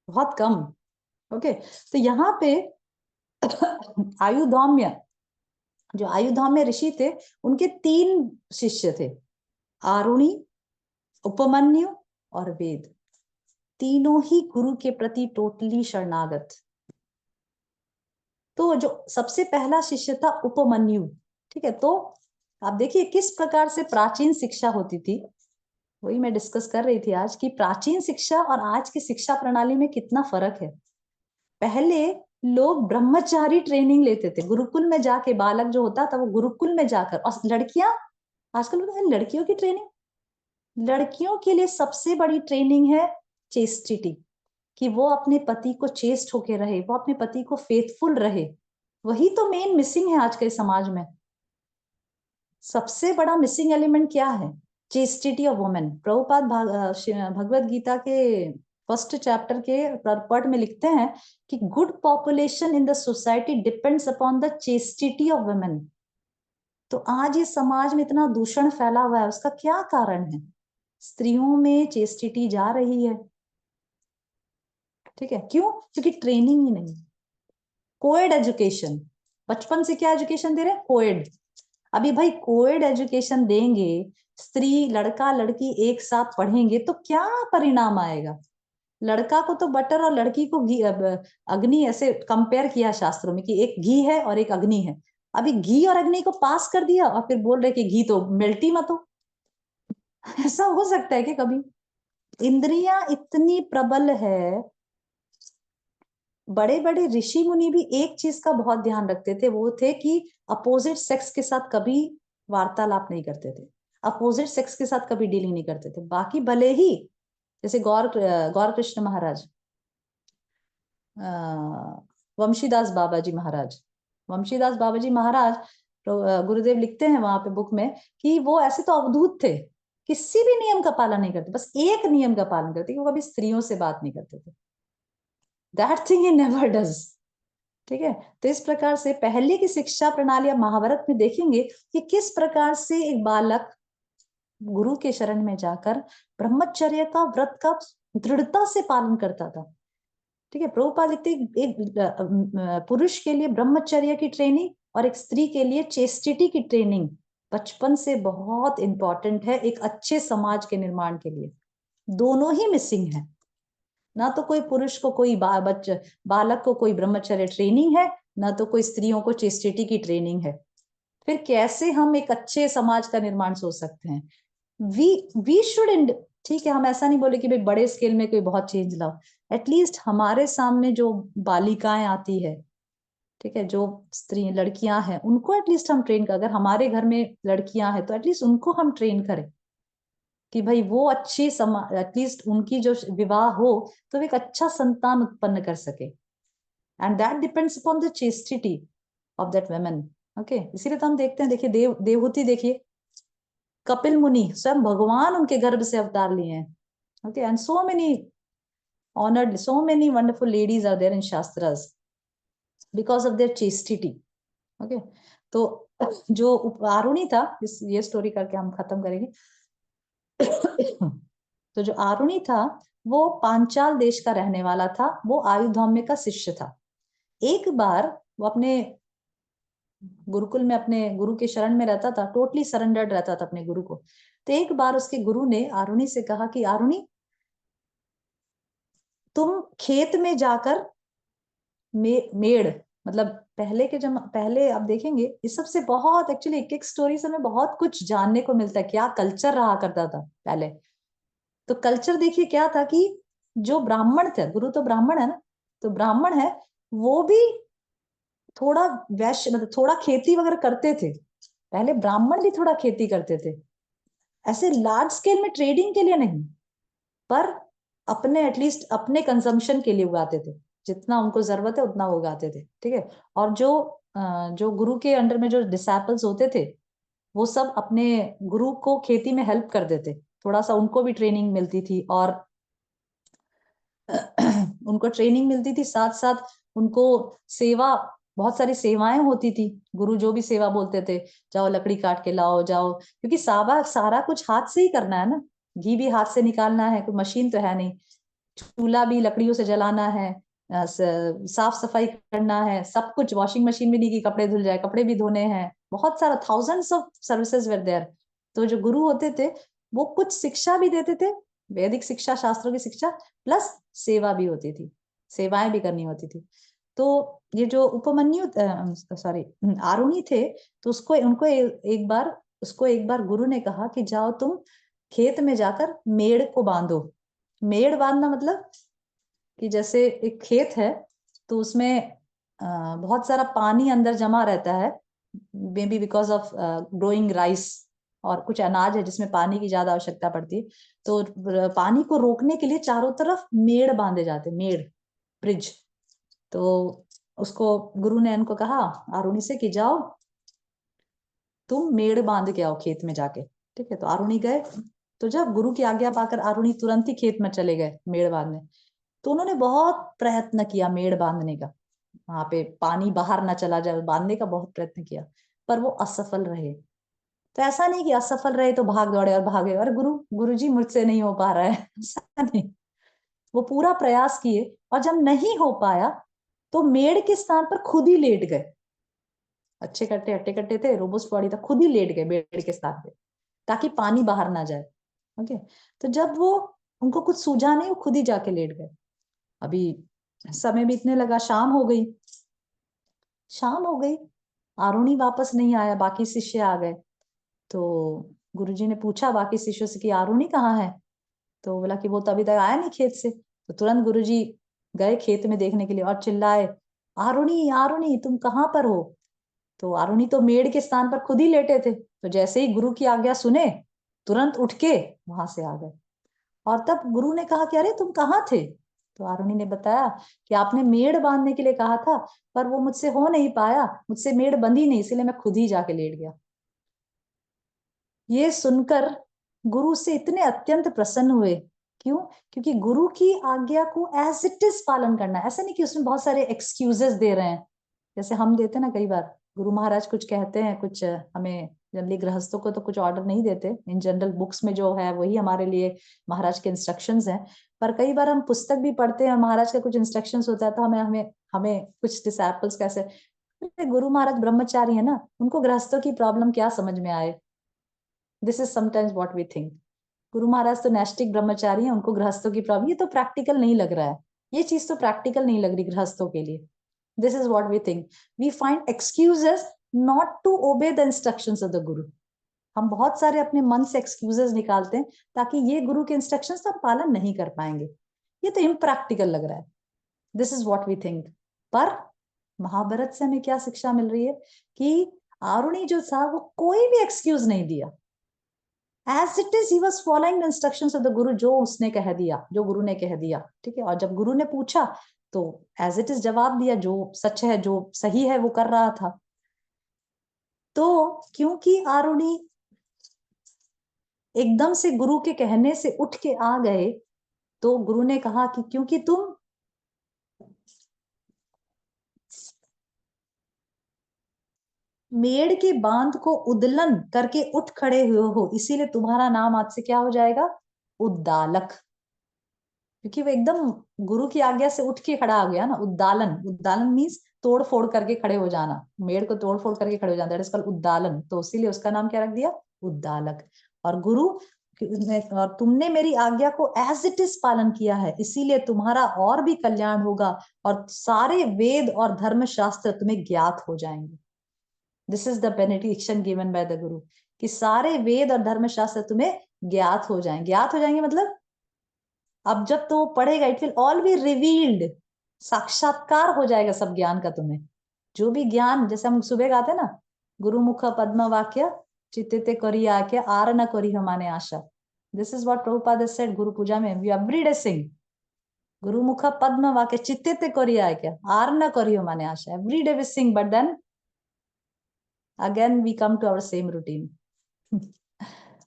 बहुत कम। ओके, तो यहाँ पे आयुधौम्य, जो आयुधौम्य ऋषि थे उनके 3 शिष्य थे, आरुणि, उपमन्यु और वेद। तीनों ही गुरु के प्रति टोटली शरणागत। तो जो सबसे पहला शिष्य था उपमन्यु, ठीक है। तो आप देखिए किस प्रकार से प्राचीन शिक्षा होती थी, वही मैं डिस्कस कर रही थी आज, की प्राचीन शिक्षा और आज की शिक्षा प्रणाली में कितना फर्क है। पहले लोग ब्रह्मचारी ट्रेनिंग लेते थे, गुरुकुल में जाके बालक जो होता था वो गुरुकुल में जाकर, और लड़कियां आजकल लड़कियों की ट्रेनिंग, लड़कियों के लिए सबसे बड़ी ट्रेनिंग है चेस्टिटी, कि वो अपने पति को चेस्ट होके रहे, वो अपने पति को फेथफुल रहे। वही तो मेन मिसिंग है आज के समाज में। सबसे बड़ा मिसिंग एलिमेंट क्या है? Chastity of women. Prabhupada Bhagavad Gita के फर्स्ट चैप्टर के पर्पट में लिखते हैं कि good population in the society depends upon the chastity of women. तो आज ये समाज में इतना दूषण फैला हुआ है, उसका क्या कारण है? स्त्रियों में चेस्टिटी जा रही है, ठीक है। क्यों? क्योंकि ट्रेनिंग ही नहीं। कोएड एजुकेशन, बचपन से क्या एजुकेशन दे रहे हैं? कोएड। अभी भाई कोएड एजुकेशन देंगे, स्त्री लड़का लड़की एक साथ पढ़ेंगे तो क्या परिणाम आएगा? लड़का को तो बटर और लड़की को घी, अग्नि ऐसे कंपेयर किया शास्त्रों में कि एक घी है और एक अग्नि है। अभी घी और अग्नि को पास कर दिया और फिर बोल रहे कि घी तो मेल्ट ही मत हो। ऐसा हो सकता है कि कभी? इंद्रियां इतनी प्रबल है बड़े बड़े ऋषि मुनि भी एक चीज का बहुत ध्यान रखते थे, वो थे कि अपोजिट सेक्स के साथ कभी वार्तालाप नहीं करते थे, अपोजिट सेक्स के साथ कभी डीलिंग नहीं करते थे। बाकी भले ही जैसे गौर कृष्ण महाराज, वंशीदास बाबा जी महाराज, वंशीदास बाबा जी महाराज, गुरुदेव लिखते हैं वहां पे बुक में कि वो ऐसे तो अवधूत थे, किसी भी नियम का पालन नहीं करते, बस एक नियम का पालन करते कि वो कभी स्त्रियों से बात नहीं करते थे। That thing he never does. ठीक है, तो इस प्रकार से पहले की शिक्षा प्रणाली आप महाभारत में देखेंगे कि किस प्रकार से एक बालक गुरु के शरण में जाकर ब्रह्मचर्य का, व्रत का दृढ़ता से पालन करता था। ठीक है, प्रभुपाद लिखते एक पुरुष के लिए ब्रह्मचर्य की ट्रेनिंग और एक स्त्री के लिए चेस्टिटी की ट्रेनिंग बचपन से बहुत इंपॉर्टेंट है एक अच्छे समाज के निर्माण के लिए। दोनों ही मिसिंग है, ना तो कोई पुरुष को कोई बालक को कोई ब्रह्मचर्य ट्रेनिंग है, ना तो कोई स्त्रियों को चेस्टिटी की ट्रेनिंग है। फिर कैसे हम एक अच्छे समाज का निर्माण सोच सकते हैं? वी शुड, ठीक है, हम ऐसा नहीं बोले कि भाई बड़े स्केल में कोई बहुत चेंज लाओ, एटलीस्ट हमारे सामने जो बालिकाएं आती है, ठीक है, जो स्त्री लड़कियां हैं, उनको एटलीस्ट हम ट्रेन कर, अगर हमारे घर में लड़कियां हैं तो एटलीस्ट उनको हम ट्रेन करें कि भाई वो अच्छी एटलीस्ट उनकी जो विवाह हो तो वो एक अच्छा संतान उत्पन्न कर सके, and that depends upon the chastity of that women. Okay, इसीलिए तो हम देखते हैं, देखिए देवहूति देखिए, कपिल मुनि स्वयं भगवान उनके गर्भ से अवतार लिए हैं। Okay, and so many honored, so many wonderful ladies are there in shastras because of their chastity. Okay, तो जो आरुणी था, ये स्टोरी करके हम खत्म करेंगे। तो जो आरुणी था वो पांचाल देश का रहने वाला था, वो आयुधौम्य का शिष्य था। एक बार वो अपने गुरुकुल में अपने गुरु के शरण में रहता था, टोटली सरेंडर्ड रहता था अपने गुरु को। तो एक बार उसके गुरु ने आरुणी से कहा कि आरुणी, तुम खेत में जाकर मेड़, मतलब पहले के पहले आप देखेंगे इस सबसे बहुत एक्चुअली एक एक स्टोरी से हमें बहुत कुछ जानने को मिलता है, क्या कल्चर रहा करता था पहले। तो कल्चर देखिए क्या था कि जो ब्राह्मण थे, गुरु तो ब्राह्मण है ना, तो ब्राह्मण है वो भी थोड़ा वैश्य, मतलब थोड़ा खेती वगैरह करते थे। पहले ब्राह्मण भी थोड़ा खेती करते थे, ऐसे लार्ज स्केल में ट्रेडिंग के लिए नहीं, पर अपने एटलीस्ट अपने कंजम्पशन के लिए उगाते थे, जितना उनको जरूरत है उतना उगाते थे। ठीक है, और जो गुरु के अंडर में जो डिसाइपल्स होते थे वो सब अपने गुरु को खेती में हेल्प कर देते, थोड़ा सा उनको भी ट्रेनिंग मिलती थी, और उनको ट्रेनिंग मिलती थी, साथ साथ उनको सेवा, बहुत सारी सेवाएं होती थी। गुरु जो भी सेवा बोलते थे, जाओ लकड़ी काट के लाओ, जाओ, क्योंकि सारा कुछ हाथ से ही करना है ना, घी भी हाथ से निकालना है, कोई मशीन तो है नहीं, चूल्हा भी लकड़ियों से जलाना है, साफ सफाई करना है, सब कुछ, वॉशिंग मशीन भी नहीं कि कपड़े धुल जाए, कपड़े भी धोने हैं, बहुत सारा thousands of services were there. तो जो गुरु होते थे वो कुछ शिक्षा भी देते थे, वैदिक शिक्षा, शास्त्रों की शिक्षा, प्लस सेवा भी होती थी, सेवाएं भी करनी होती थी। तो ये जो उपमन्यु, सॉरी, आरुणी थे, तो उसको उनको एक बार उसको एक बार गुरु ने कहा कि जाओ तुम खेत में जाकर मेड़ को बांधो। मेड़ बांधना मतलब कि जैसे एक खेत है तो उसमें बहुत सारा पानी अंदर जमा रहता है, may be because of growing rice, और कुछ अनाज है जिसमें पानी की ज्यादा आवश्यकता पड़ती है, तो पानी को रोकने के लिए चारों तरफ मेड़ बांधे जाते, मेड़, ब्रिज। तो उसको गुरु ने उनको कहा आरुणी से कि जाओ तुम मेड़ बांध के आओ खेत में जाके। ठीक है, तो आरुणी गए, तो जब गुरु की आज्ञा पाकर आरुणी तुरंत ही खेत में चले गए मेड़ बांधने, तो उन्होंने बहुत प्रयत्न किया मेड़ बांधने का, वहां पे पानी बाहर ना चला जाए, बांधने का बहुत प्रयत्न किया, पर वो असफल रहे। तो ऐसा नहीं कि असफल रहे तो भाग दौड़े और भागे, और गुरु जी मुझसे नहीं हो पा रहा है, ऐसा नहीं, वो पूरा प्रयास किए, और जब नहीं हो पाया तो मेड़ के स्थान पर खुद ही लेट गए, अच्छे कट्टे हट्टे कट्टे थे, रोबोस्ट बॉडी था, खुद ही लेट गए मेड़ के स्थान पे, ताकि पानी बाहर ना जाए। ओके, तो जब वो, उनको कुछ सूझा नहीं, वो खुद ही जाके लेट गए। अभी समय बीतने लगा, शाम हो गई, शाम हो गई, आरुणी वापस नहीं आया, बाकी शिष्य आ गए। तो गुरुजी ने पूछा बाकी शिष्यों से कि आरुणी कहाँ है, तो बोला कि वो तो अभी तक आया नहीं खेत से। तो तुरंत गुरुजी गए खेत में देखने के लिए और चिल्लाए, आरुणी आरुणी तुम कहाँ पर हो? तो आरुणी तो मेड़ के स्थान पर खुद ही लेटे थे, तो जैसे ही गुरु की आज्ञा सुने तुरंत उठ के वहां से आ गए। और तब गुरु ने कहा कि अरे तुम कहाँ थे? तो आरुणी ने बताया कि आपने मेड़ बांधने के लिए कहा था, पर वो मुझसे हो नहीं पाया, मुझसे मेड़ बंधी नहीं, इसलिए मैं खुद ही जाके लेट गया। ये सुनकर गुरु से इतने अत्यंत प्रसन्न हुए। क्यों? क्योंकि गुरु की आज्ञा को एज इट इज पालन करना है। ऐसा नहीं कि उसमें बहुत सारे एक्सक्यूजेस दे रहे हैं, जैसे हम देते ना कई बार। गुरु महाराज कुछ कहते हैं, कुछ हमें जनरली गृहस्थों को तो कुछ ऑर्डर नहीं देते, इन जनरल बुक्स में जो है वही हमारे लिए महाराज के इंस्ट्रक्शंस हैं। पर कई बार हम पुस्तक भी पढ़ते हैं और महाराज का कुछ इंस्ट्रक्शंस होता है, तो हमें हमें हमें कुछ डिसाइपल्स कैसे, गुरु महाराज ब्रह्मचारी है ना, उनको गृहस्थों की प्रॉब्लम क्या समझ में आए? This is sometimes what we think. गुरु महाराज तो नैष्टिक ब्रह्मचारी हैं, उनको गृहस्थों की प्रॉब्लम, ये तो प्रैक्टिकल नहीं लग रहा है, ये चीज तो प्रैक्टिकल नहीं लग रही गृहस्थों के लिए। This is what we think. We find excuses not to obey the instructions of the guru. हम बहुत सारे अपने मन से एक्सक्यूजेस निकालते हैं ताकि ये गुरु के इंस्ट्रक्शंस का पालन नहीं कर पाएंगे, ये तो इम्प्रैक्टिकल लग रहा है। This is what we think. पर महाभारत से हमें क्या शिक्षा मिल रही है कि आरुणी जो था वो कोई भी एक्सक्यूज नहीं दिया। As it is, he was following the instructions of the Guru, जो उसने कह दिया, जो गुरु ने कह दिया, ठीक है। और जब गुरु ने पूछा तो एज इट इज जवाब दिया, जो सच है जो सही है वो कर रहा था। तो क्योंकि आरुणी एकदम से गुरु के कहने से उठ के आ गए, तो गुरु ने कहा कि क्योंकि तुम मेड़ के बांध को उद्दलन करके उठ खड़े हुए हो, इसीलिए तुम्हारा नाम आज से क्या हो जाएगा? उद्दालक। क्योंकि वो एकदम गुरु की आज्ञा से उठ के खड़ा हो गया ना। उद्दालन, उद्दालन मीन्स तोड़ फोड़ करके खड़े हो जाना, मेड़ को तोड़ फोड़ करके खड़े हो जाना, दैट इज कॉल्ड उद्दालन। तो इसीलिए उसका नाम क्या रख दिया? उद्दालक। और गुरु, और तुमने मेरी आज्ञा को एज इट इज पालन किया है, इसीलिए तुम्हारा और भी कल्याण होगा और सारे वेद और धर्म शास्त्र तुम्हें ज्ञात हो जाएंगे। This is the benediction given by the गुरु, कि सारे वेद और धर्म शास्त्र तुम्हें ज्ञात हो जाएंगे। ज्ञात हो जाएंगे मतलब अब जब तो पढ़ेगा, it will all be revealed, साक्षात्कार हो जाएगा सब ज्ञान का तुम्हें। जो भी ज्ञान, जैसे हम सुबह गाते ना, गुरुमुख पद्म वाक्य चित्ते करी आके आर न करी हमाने आशा। This is what Prabhupada said Guru Puja में, वी एवरीडे सिंग गुरुमुख पद्म वाक्य चित्ते करी आके आर न करी हमाने आशा। Everyday we sing, but then again we come to our same routine.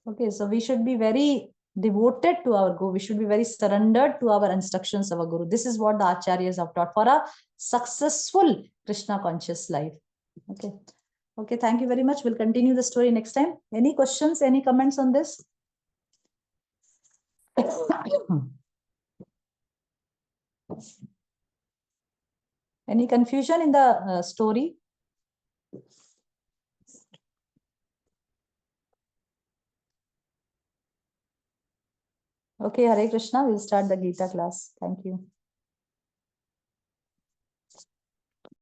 Okay, so we should be very devoted to our guru, we should be very surrendered to our instructions of our guru. This is what the acharyas have taught for a successful Krishna conscious life. Okay, okay, thank you very much. We'll continue the story next time. Any questions, any comments on this? Any confusion in the story? Okay, Hare Krishna. We'll start the Gita class. Thank you.